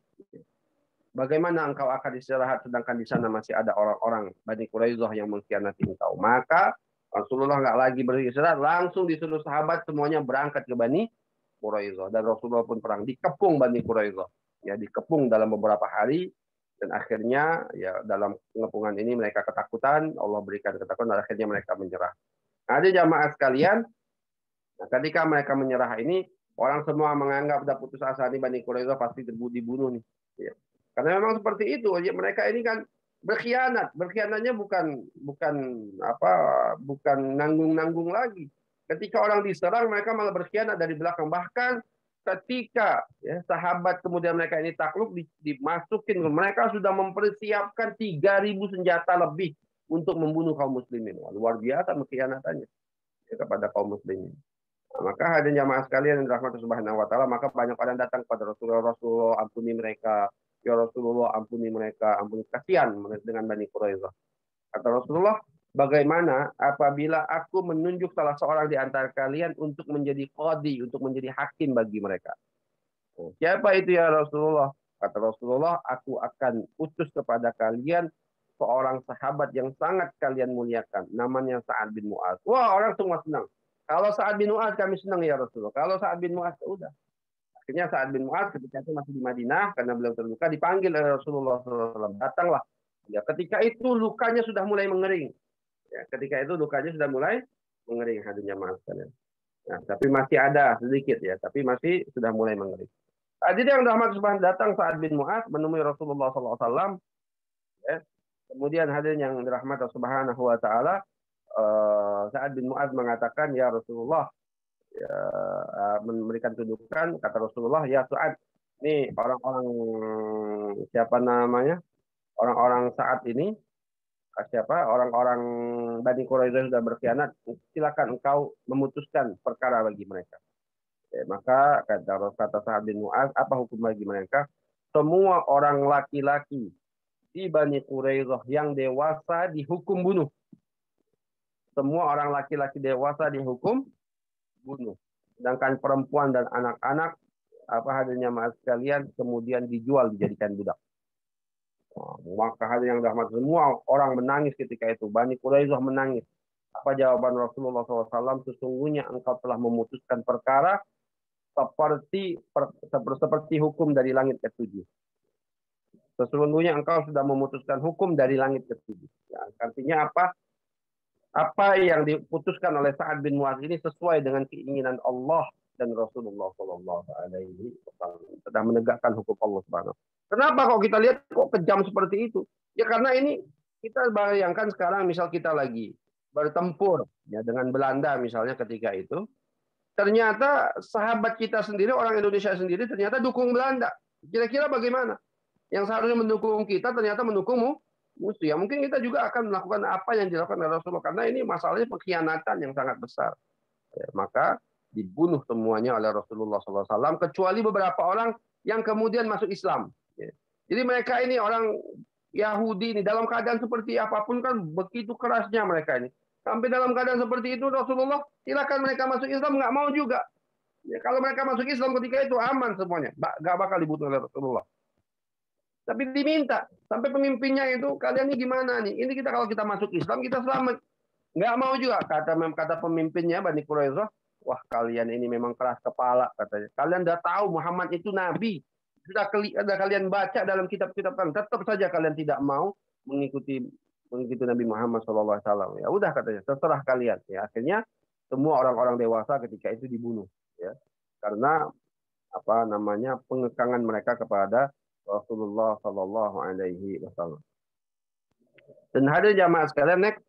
Bagaimana engkau akan istirahat sedangkan di sana masih ada orang-orang Bani Quraidah yang mengkhianati engkau? Maka Rasulullah nggak lagi beristirahat, langsung disuruh sahabat semuanya berangkat ke Bani Quraidah, dan Rasulullah pun perang dikepung Bani Quraidah. Ya, dikepung dalam beberapa hari, dan akhirnya ya dalam pengepungan ini mereka ketakutan, Allah berikan ketakutan, dan akhirnya mereka menyerah. Nah, ada jamaah sekalian, nah, ketika mereka menyerah ini, orang semua menganggap udah putus asa nih, Bani Quraidah pasti dibunuh nih. Ya. Karena memang seperti itu, ya, mereka ini kan berkhianat. Berkhianatnya bukan nanggung-nanggung lagi. Ketika orang diserang, mereka malah berkhianat dari belakang. Bahkan ketika ya, sahabat kemudian mereka ini takluk, dimasukin, mereka sudah mempersiapkan 3.000 senjata lebih untuk membunuh kaum muslimin. Wah, luar biasa berkhianatannya ya, kepada kaum muslimin. Nah, maka hadirin jamaah sekalian yang dirahmati Subhanahu wa taala, maka banyak orang datang kepada Rasulullah, ampuni mereka, Ya Rasulullah, ampuni mereka, ampuni, kasihan dengan Bani Quraidah. Kata Rasulullah, bagaimana apabila aku menunjuk salah seorang di antara kalian untuk menjadi qadi, untuk menjadi hakim bagi mereka? Siapa itu ya Rasulullah? Kata Rasulullah, aku akan utus kepada kalian seorang sahabat yang sangat kalian muliakan. Namanya Sa'ad bin Mu'adz. Wah, orang semua senang. Kalau Sa'ad bin Mu'adz kami senang ya Rasulullah. Kalau Sa'ad bin Mu'adz, udah. Akhirnya Sa'ad bin Mu'adz ketika itu masih di Madinah, karena beliau terluka, dipanggil oleh Rasulullah SAW. Datanglah. Ya, ketika itu lukanya sudah mulai mengering. Ya, ketika itu lukanya sudah mulai mengering, hadirin jamaah sekalian. Nah, tapi masih ada sedikit ya, tapi masih sudah mulai mengering. Jadi yang rahmat subhanahu datang Sa'ad bin Mu'adz menemui Rasulullah SAW. Ya. Kemudian hadirin yang dirahmati Subhanahu wa taala, Sa'ad bin Mu'adz mengatakan, ya Rasulullah, ya, memberikan tuntukan, kata Rasulullah, ya Sa'ad, ini orang-orang siapa namanya? Orang-orang saat ini, siapa? Orang-orang Bani Quraidah sudah berkhianat, silakan engkau memutuskan perkara bagi mereka. Maka kata Sa'ad bin Mu'adz, apa hukum bagi mereka? Semua orang laki-laki di Bani Quraidah yang dewasa dihukum bunuh. Semua orang laki-laki dewasa dihukum bunuh. Sedangkan perempuan dan anak-anak, apa hadirnya maaf sekalian, kemudian dijual, dijadikan budak. Maka hadirin yang rahmat, semua orang menangis ketika itu. Bani Quraidah menangis. Apa jawaban Rasulullah SAW? Sesungguhnya engkau telah memutuskan perkara seperti hukum dari langit ke-7. Sesungguhnya engkau sudah memutuskan hukum dari langit ke-7. Ya, artinya apa? Apa yang diputuskan oleh Sa'ad bin Mu'adz ini sesuai dengan keinginan Allah dan Rasulullah SAW. Sedang menegakkan hukum Allah Subhanahu. Kenapa kok kita lihat kok kejam seperti itu? Ya karena ini kita bayangkan sekarang misal kita lagi bertempur ya dengan Belanda misalnya ketika itu. Ternyata sahabat kita sendiri, orang Indonesia sendiri, ternyata dukung Belanda. Kira-kira bagaimana? Yang seharusnya mendukung kita, ternyata mendukung musuh. Ya, mungkin kita juga akan melakukan apa yang dilakukan oleh Rasulullah. Karena ini masalahnya pengkhianatan yang sangat besar. Ya, maka dibunuh semuanya oleh Rasulullah SAW, kecuali beberapa orang yang kemudian masuk Islam. Ya. Jadi mereka ini orang Yahudi ini dalam keadaan seperti apapun kan begitu kerasnya mereka ini. Sampai dalam keadaan seperti itu Rasulullah silakan mereka masuk Islam, nggak mau juga. Ya, kalau mereka masuk Islam ketika itu aman semuanya, nggak bakal dibunuh oleh Rasulullah. Tapi diminta sampai pemimpinnya itu, kalian ini gimana nih? Ini kita kalau kita masuk Islam kita selamat. Nggak mau juga kata pemimpinnya Bani Quraidah. Wah kalian ini memang keras kepala katanya. Kalian udah tahu Muhammad itu nabi. Sudah kalian baca dalam kitab-kitab kan, tetap saja kalian tidak mau mengikuti Nabi Muhammad SAW. Ya udah katanya, terserah kalian. Ya akhirnya semua orang-orang dewasa ketika itu dibunuh. Ya karena apa namanya pengekangan mereka kepada Rasulullah SAW. Dan hadir jamaah sekalian, next.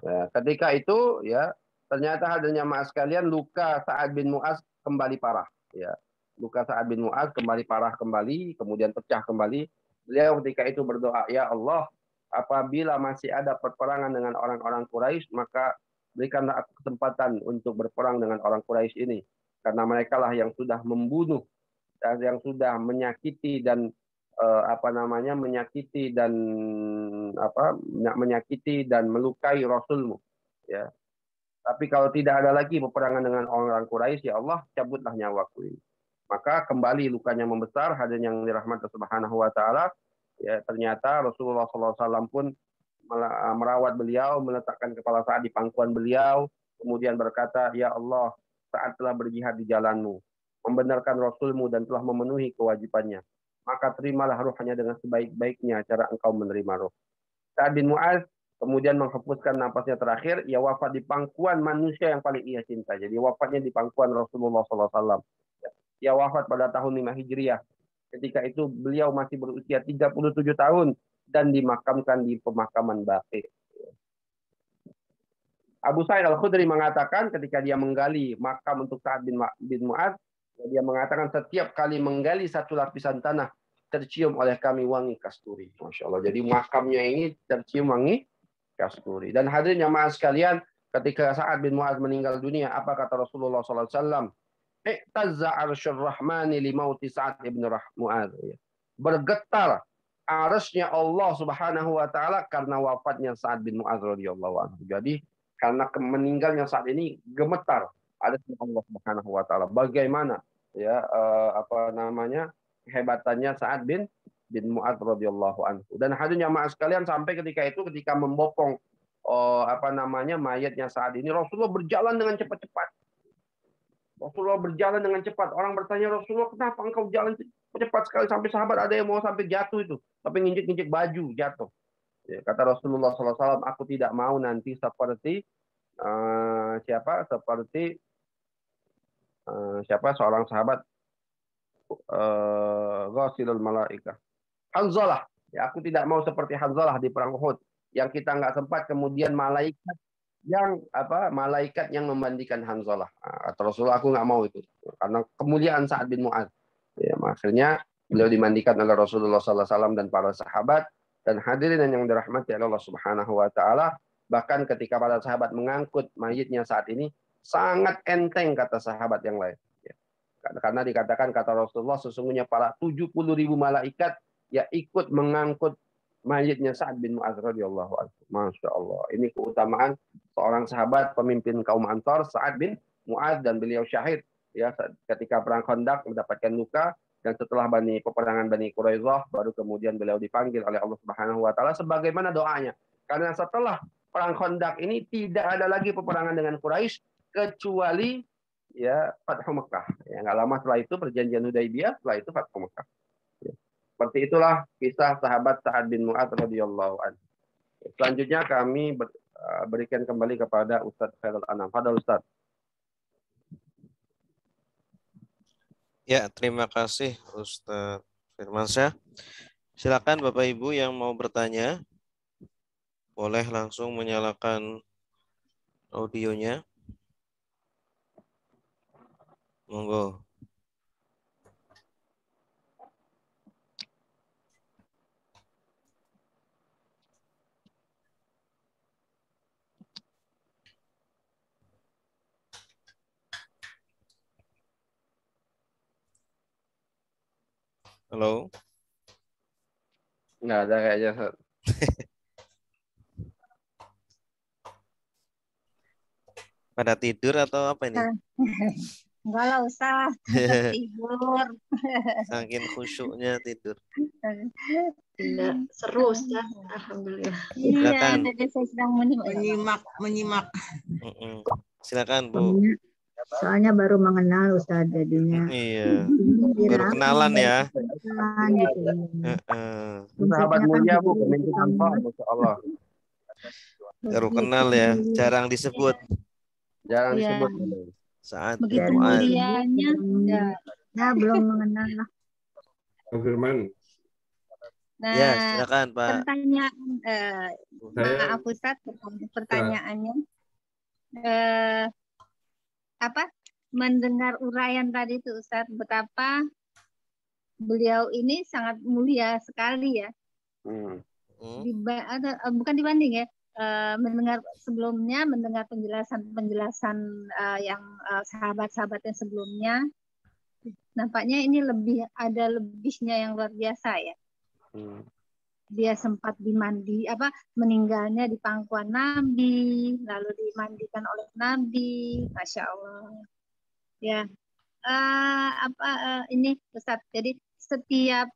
Ya, ketika itu ya ternyata hadirnya jamaah sekalian luka Sa'ad bin Mu'adz kembali parah. Ya, luka Sa'ad bin Mu'adz kembali parah kembali, kemudian pecah kembali. Beliau ketika itu berdoa, ya Allah, apabila masih ada peperangan dengan orang-orang Quraisy, maka berikanlah aku kesempatan untuk berperang dengan orang Quraisy ini, karena mereka lah yang sudah membunuh dan yang sudah menyakiti dan menyakiti dan melukai Rasulmu. Ya. Tapi kalau tidak ada lagi peperangan dengan orang Quraisy, ya Allah, cabutlah nyawaku ini. Maka kembali lukanya membesar, hadirin yang dirahmati Subhanahu wa taala. Ya, ternyata Rasulullah SAW pun merawat beliau, meletakkan kepala Sa'ad di pangkuan beliau, kemudian berkata, ya Allah, Sa'ad telah berjihad di jalanmu, membenarkan Rasulmu dan telah memenuhi kewajibannya. Maka terimalah ruhnya dengan sebaik-baiknya cara engkau menerima ruh. Sa'ad bin Mu'adz kemudian menghembuskan napasnya terakhir, ia wafat di pangkuan manusia yang paling ia cinta. Jadi wafatnya di pangkuan Rasulullah SAW. Ia wafat pada tahun 5 Hijriah. Ketika itu beliau masih berusia 37 tahun dan dimakamkan di pemakaman Baqi. Abu Sa'id Al-Khudri mengatakan ketika dia menggali makam untuk Sa'ad bin Mu'adz, dia mengatakan setiap kali menggali satu lapisan tanah tercium oleh kami wangi kasturi. Masya Allah. Jadi makamnya ini tercium wangi kasturi. Dan hadirin jamaah sekalian, ketika Sa'ad bin Mu'adz meninggal dunia, apa kata Rasulullah SAW? Ihtazza 'arsyur rahmani li mauti Sa'ad ibn Mu'adz. Bergetar arasnya Allah Subhanahu wa taala karena wafatnya Sa'ad bin Mu'adz radhiyallahu anhu. Jadi karena meninggalnya saat ini gemetar arasnya Allah Subhanahu wa taala. Bagaimana ya apa namanya kehebatannya Sa'ad bin Mu'adz radhiyallahu anhu. Dan hadirin jamaah sekalian, sampai ketika itu ketika membopong apa namanya mayatnya Sa'ad ini, Rasulullah berjalan dengan cepat-cepat. Rasulullah berjalan dengan cepat. Orang bertanya, Rasulullah, kenapa engkau jalan cepat sekali sampai sahabat ada yang mau sampai jatuh itu, sampai nginjek-nginjek baju jatuh. Ya, kata Rasulullah SAW, aku tidak mau nanti seperti siapa seorang sahabat Ghasilul Malaikah, Hanzalah. Ya, aku tidak mau seperti Hanzalah di perang Uhud yang kita nggak sempat, kemudian malaikat yang memandikan Hanzalah. Kata Rasulullah, aku nggak mau itu karena kemuliaan Sa'ad bin Mu'adz. Ya, akhirnya beliau dimandikan oleh Rasulullah SAW dan para sahabat. Dan hadirin yang dirahmati Allah Subhanahu wa taala, bahkan ketika para sahabat mengangkut mayitnya saat ini sangat enteng, kata sahabat yang lain. Ya. Karena dikatakan, kata Rasulullah, sesungguhnya para 70.000 malaikat ya ikut mengangkut mayitnya Sa'ad bin Mu'adz radhiyallahu anhu. Masya Allah. Ini keutamaan seorang sahabat pemimpin kaum Ansar, Sa'ad bin Mu'adz, dan beliau syahid ya ketika perang Khandaq, mendapatkan luka, dan setelah peperangan Bani Quraisyah baru kemudian beliau dipanggil oleh Allah Subhanahu wa taala sebagaimana doanya. Karena setelah perang Khandaq ini tidak ada lagi peperangan dengan Quraisy kecuali ya Fathu Mekah. Ya, nggak lama setelah itu perjanjian Hudaibiyah, setelah itu Fathu Mekah. Seperti itulah kisah sahabat Sa'ad bin Mu'adz radhiyallahu anhu. Selanjutnya kami berikan kembali kepada Ustadz Khairul Anam. Fadhil Ustadz. Ya, terima kasih Ustadz Firmansyah. Silakan Bapak Ibu yang mau bertanya, boleh langsung menyalakan audionya. Monggo. Halo. Nggak ada kayaknya. Pada tidur atau apa ini? Enggak lah Ustaz, tidur. Saking khusyuknya tidur. Tidak seru Ustaz, alhamdulillah. Iya, jadi saya sedang menyimak. Silakan Bu. Soalnya baru mengenal Ustaz jadinya. Iya. Baru kenalan ya. Sahabat mulia Bu, pemimpin Ansar, Masya Allah. Baru kenal ya, jarang disebut. Jarang disebut. Saat begitu mulianya. Nah, belum mengenal lah. Firman. Nah, ya, silakan Pak. Pertanyaan, maaf Ustaz, pertanyaannya. Mendengar uraian tadi itu Ustaz, betapa beliau ini sangat mulia sekali ya. Bukan dibanding ya, mendengar penjelasan yang sahabat-sahabat yang sebelumnya, nampaknya ini ada lebihnya yang luar biasa ya. Dia sempat meninggalnya di pangkuan Nabi, lalu dimandikan oleh Nabi, Masya Allah. Ya, ini Ustaz. Jadi setiap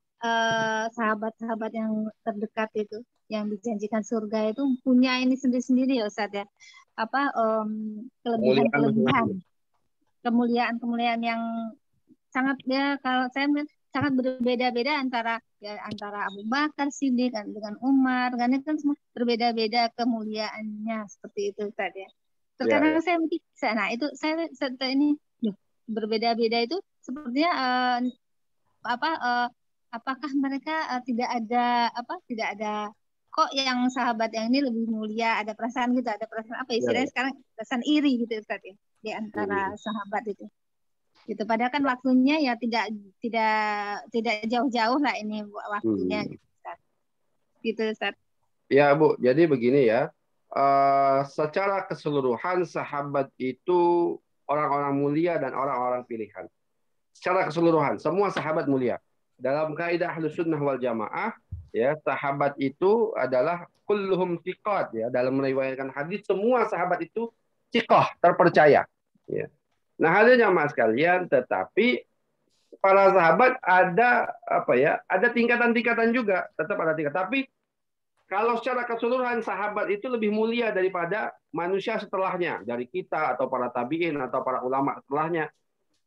sahabat-sahabat yang terdekat itu, yang dijanjikan surga itu punya ini sendiri-sendiri ya Ustaz ya. Kemuliaan yang sangat ya, kalau saya melihat sangat berbeda-beda antara Abu Bakar Siddiq dengan Umar, karena kan semua berbeda-beda kemuliaannya seperti itu Ustaz ya. Terkadang saya mikir, nah itu saya ini berbeda-beda itu sepertinya apakah mereka tidak ada kok yang sahabat yang ini lebih mulia, ada perasaan gitu, ada perasaan apa istilahnya sekarang, perasaan iri gitu Ustaz ya, di antara sahabat itu. Gitu. Padahal kan waktunya ya tidak jauh-jauh lah ini waktunya gitu Ustaz. Gitu Ustaz. Ya Bu, jadi begini ya. Secara keseluruhan sahabat itu orang-orang mulia dan orang-orang pilihan. Secara keseluruhan, semua sahabat mulia. Dalam kaidah Ahlus Sunnah wal Jamaah, ya, sahabat itu adalah kulluhum thiqat, ya. Dalam meriwayatkan hadis, semua sahabat itu thiqah, terpercaya. Ya. Nah, hadirnya mas sekalian, tetapi para sahabat ada apa ya? Ada tingkatan-tingkatan juga, tetap ada tingkatan. Tapi kalau secara keseluruhan sahabat itu lebih mulia daripada manusia setelahnya, dari kita atau para tabi'in atau para ulama setelahnya.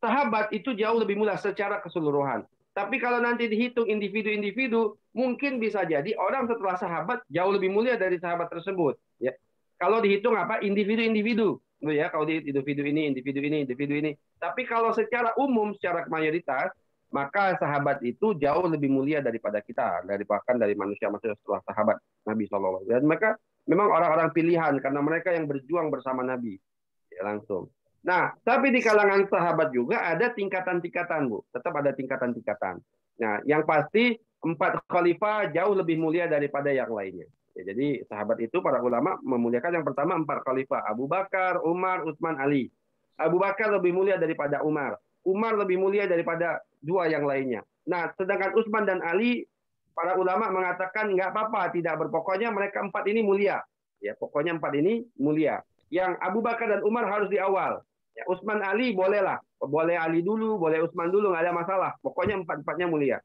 Sahabat itu jauh lebih mulia secara keseluruhan. Tapi kalau nanti dihitung individu-individu, mungkin bisa jadi orang setelah sahabat jauh lebih mulia dari sahabat tersebut. Ya. Kalau dihitung apa individu-individu, ya. Kalau di individu ini, individu ini, individu ini. Tapi kalau secara umum, secara mayoritas, maka sahabat itu jauh lebih mulia daripada kita, bahkan dari manusia-manusia setelah sahabat Nabi SAW. Dan mereka memang orang-orang pilihan karena mereka yang berjuang bersama Nabi, ya, langsung. Nah, tapi di kalangan sahabat juga ada tingkatan-tingkatan, Bu. Tetap ada tingkatan-tingkatan. Nah, yang pasti 4 khalifah jauh lebih mulia daripada yang lainnya. Ya, jadi sahabat itu para ulama memuliakan yang pertama 4 khalifah. Abu Bakar, Umar, Utsman, Ali. Abu Bakar lebih mulia daripada Umar. Umar lebih mulia daripada 2 yang lainnya. Nah, sedangkan Utsman dan Ali, para ulama mengatakan nggak apa-apa, tidak berpokoknya mereka 4 ini mulia. Ya, pokoknya 4 ini mulia. Yang Abu Bakar dan Umar harus di awal. Ya, Utsman Ali bolehlah, boleh Ali dulu, boleh Utsman dulu, nggak ada masalah. Pokoknya 4-4-nya mulia,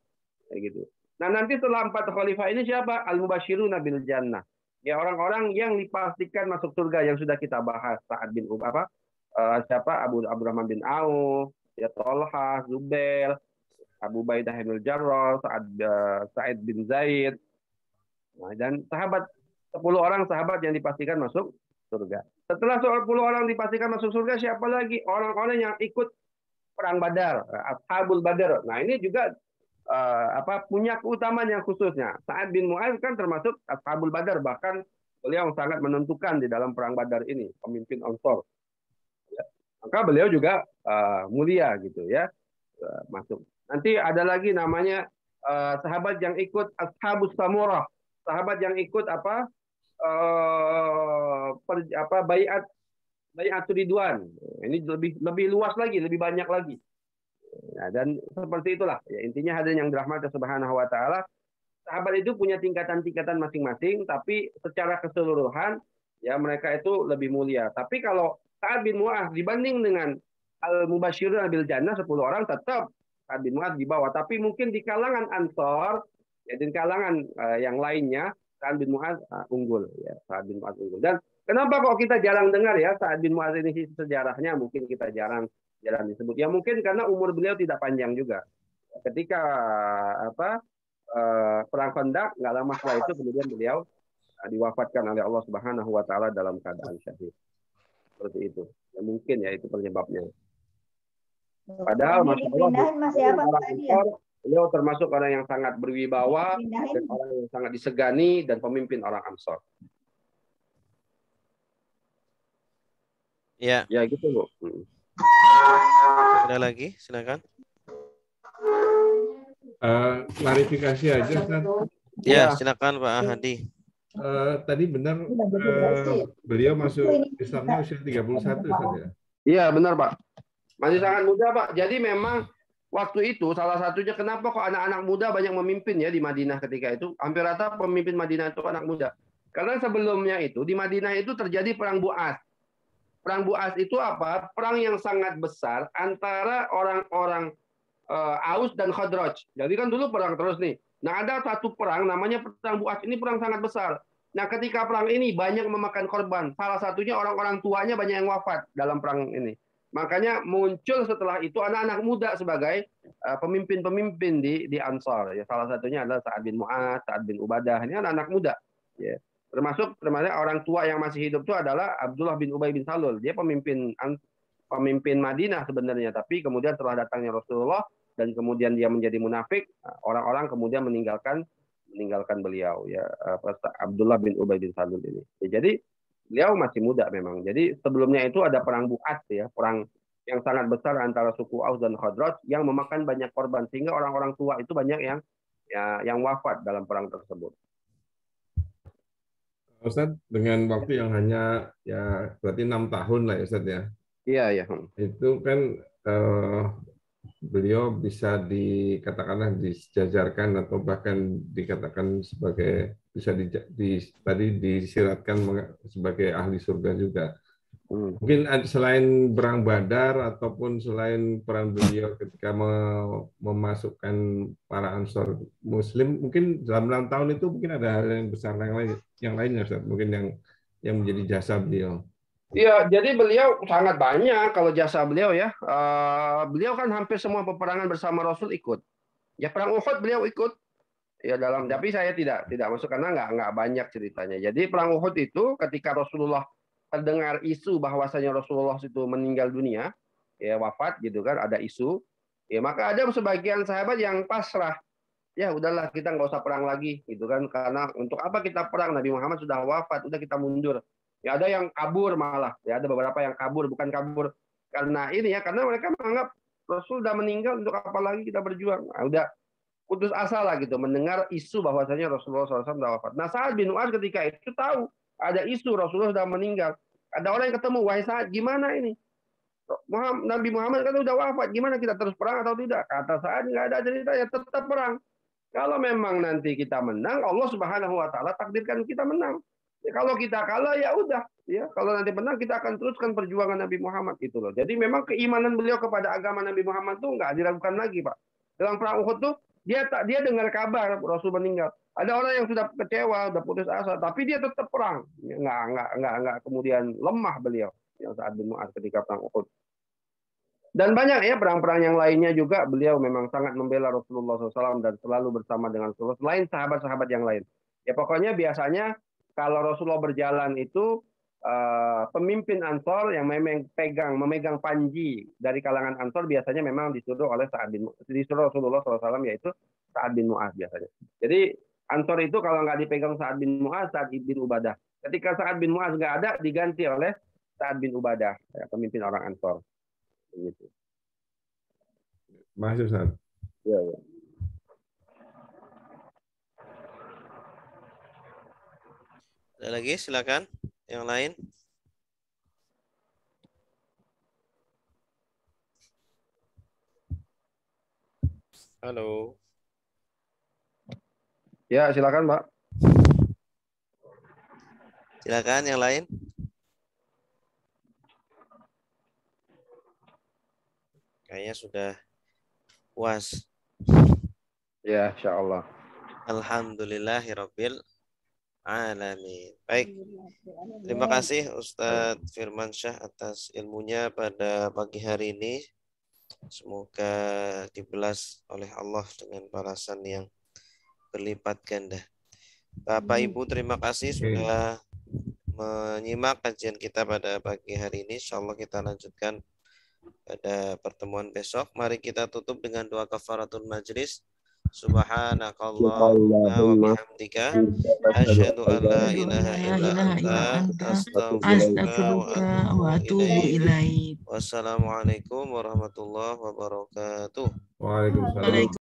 kayak gitu. Nah nanti setelah 4 khalifah ini siapa? Al-Mubashiruna bil Jannah. Ya orang-orang yang dipastikan masuk surga yang sudah kita bahas. Sa'ad bin siapa? Abdurrahman bin Auf, ya Tolha, Zubair, Abu Ubaidah bin Jarrah, Sa'id bin Zaid. Nah, dan 10 orang sahabat yang dipastikan masuk surga. Setelah 10 orang dipastikan masuk surga, siapa lagi? Orang-orang yang ikut perang Badar, Ashabul Badar. Nah, ini juga punya keutamaan yang khususnya. Sa'ad bin Mu'adz kan termasuk Ashabul Badar, bahkan beliau sangat menentukan di dalam perang Badar ini, pemimpin Ansor. Ya. Maka beliau juga mulia gitu ya, masuk. Nanti ada lagi namanya sahabat yang ikut Ashabus Samurah, sahabat yang ikut Bai'at Ridwan. Ini lebih luas lagi, lebih banyak lagi. Nah, dan seperti itulah. Ya, intinya hadirin yang dirahmati Subhanahu wa taala, sahabat itu punya tingkatan-tingkatan masing-masing, tapi secara keseluruhan ya mereka itu lebih mulia. Tapi kalau Sa'ad bin Mu'adz dibanding dengan Al-Mubashirun bil Jannah 10 orang, tetap Sa'ad bin Mu'adz di bawah. Tapi mungkin di kalangan Ansor, ya di kalangan yang lainnya, Sa'ad bin Mu'adz unggul, ya Sa'ad bin Mu'adz unggul. Dan kenapa kok kita jarang dengar ya Sa'ad bin Mu'adz ini sejarahnya mungkin kita jarang disebut. Ya mungkin karena umur beliau tidak panjang juga. Ketika perang Khandaq, nggak lama setelah itu kemudian beliau diwafatkan oleh Allah Subhanahu wa taala dalam keadaan syahid. Seperti itu. Ya mungkin ya itu penyebabnya. Padahal Masya Allah, beliau termasuk orang yang sangat berwibawa dan orang yang sangat disegani dan pemimpin orang Ansor. Ya. Ya gitu, Bu. Ada lagi? Silakan. Klarifikasi aja, Ustaz. Ya, silakan Pak Hadi. Tadi benar beliau masuk Islamnya usia 31, Ustaz ya? Iya, benar, Pak. Masih sangat muda, Pak. Jadi memang waktu itu salah satunya kenapa kok anak-anak muda banyak memimpin ya di Madinah ketika itu. Hampir rata pemimpin Madinah itu anak muda. Karena sebelumnya itu di Madinah itu terjadi perang Bu'ats. Perang Bu'ats itu apa? Perang yang sangat besar antara orang-orang Aus dan Khazraj. Jadi kan dulu perang terus nih. Nah ada satu perang namanya perang Bu'ats. Ini perang sangat besar. Nah ketika perang ini banyak memakan korban. Salah satunya orang-orang tuanya banyak yang wafat dalam perang ini. Makanya muncul setelah itu anak-anak muda sebagai pemimpin-pemimpin di Ansar. Ya, salah satunya adalah Sa'ad bin Mu'adz, Sa'ad bin Ubadah. Ini anak-anak muda. Ya. Termasuk orang tua yang masih hidup itu adalah Abdullah bin Ubay bin Salul. Dia pemimpin Madinah sebenarnya, tapi kemudian setelah datangnya Rasulullah dan kemudian dia menjadi munafik, orang-orang kemudian meninggalkan beliau ya, Abdullah bin Ubay bin Salul ini. Ya, jadi beliau masih muda memang. Jadi sebelumnya itu ada perang Bu'ats ya, perang yang sangat besar antara suku Aus dan Khazraj yang memakan banyak korban sehingga orang-orang tua itu banyak yang wafat dalam perang tersebut. Ustaz, dengan waktu yang hanya ya berarti 6 tahun lah ya Ustaz ya. Iya, ya. Itu kan beliau bisa dikatakanlah disejajarkan atau bahkan dikatakan sebagai bisa tadi disiratkan sebagai ahli surga juga. Mungkin selain perang Badar ataupun selain peran beliau ketika memasukkan para Ansor Muslim, mungkin dalam 6 tahun itu mungkin ada hal yang besar yang lainnya, Ustaz. Mungkin yang menjadi jasa beliau. Iya, jadi beliau sangat banyak kalau jasa beliau ya. Beliau kan hampir semua peperangan bersama Rasul ikut. Ya perang Uhud beliau ikut. Ya tapi saya tidak masuk karena nggak banyak ceritanya. Jadi perang Uhud itu ketika Rasulullah terdengar isu bahwasanya Rasulullah itu meninggal dunia, ya wafat gitu kan, ada isu. Ya maka ada sebagian sahabat yang pasrah. Ya udahlah kita nggak usah perang lagi gitu kan, karena untuk apa kita perang, Nabi Muhammad sudah wafat, udah kita mundur. Ya ada yang kabur malah, ya ada beberapa yang kabur, bukan kabur karena ini ya, karena mereka menganggap Rasul sudah meninggal, untuk apa lagi kita berjuang. Nah, udah putus asa lah gitu mendengar isu bahwasanya Rasulullah SAW sudah wafat. Nah Sa'ad bin Mu'adz ketika itu tahu ada isu Rasulullah sudah meninggal. Ada orang yang ketemu, wahai Sa'ad, gimana ini? Nabi Muhammad kan sudah wafat, gimana kita terus perang atau tidak? Kata Sa'ad, nggak ada cerita, ya tetap perang. Kalau memang nanti kita menang, Allah Subhanahu Wa Taala takdirkan kita menang. Ya, kalau kita kalah ya udah, ya kalau nanti menang kita akan teruskan perjuangan Nabi Muhammad itu loh. Jadi memang keimanan beliau kepada agama Nabi Muhammad tuh nggak diragukan lagi, Pak. Dalam perang Uhud tuh dia dengar kabar Rasul meninggal. Ada orang yang sudah kecewa, sudah putus asa, tapi dia tetap perang. Nggak kemudian lemah beliau yang Sa'ad bin Mu'adz ketika perang Uhud. Dan banyak ya perang-perang yang lainnya juga beliau memang sangat membela Rasulullah SAW dan selalu bersama dengan Rasulullah. Selain sahabat-sahabat yang lain. Ya pokoknya biasanya kalau Rasulullah berjalan itu pemimpin Ansor yang memegang panji dari kalangan Ansor biasanya memang disuruh oleh disuruh Rasulullah SAW, yaitu Sa'ad bin Mu'adz biasanya. Jadi Ansor itu kalau nggak dipegang Sa'ad bin Mu'adz, Sa'ad bin Ubadah. Ketika Sa'ad bin Mu'adz nggak ada, diganti oleh Sa'ad bin Ubadah, ya, pemimpin orang Ansor. Begitu. Masuk, Ustaz. Ya, ya. Ada lagi, silakan. Yang lain. Halo. Ya, silakan, Mbak. Silakan yang lain. Kayaknya sudah puas. Ya, insya Allah. Alhamdulillahirabbil alamin. Baik. Terima kasih Ustadz Firmansyah atas ilmunya pada pagi hari ini. Semoga dibalas oleh Allah dengan balasan yang berlipat ganda. Bapak Ibu, terima kasih sudah menyimak kajian kita pada pagi hari ini. Insyaallah kita lanjutkan pada pertemuan besok. Mari kita tutup dengan doa kafaratul majlis. Subhanakallahumma wa bihamdika asyhadu an la ilaha illa anta astaghfiruka wa atubu ilaik. Wassalamualaikum warahmatullahi wabarakatuh. Waalaikumsalam.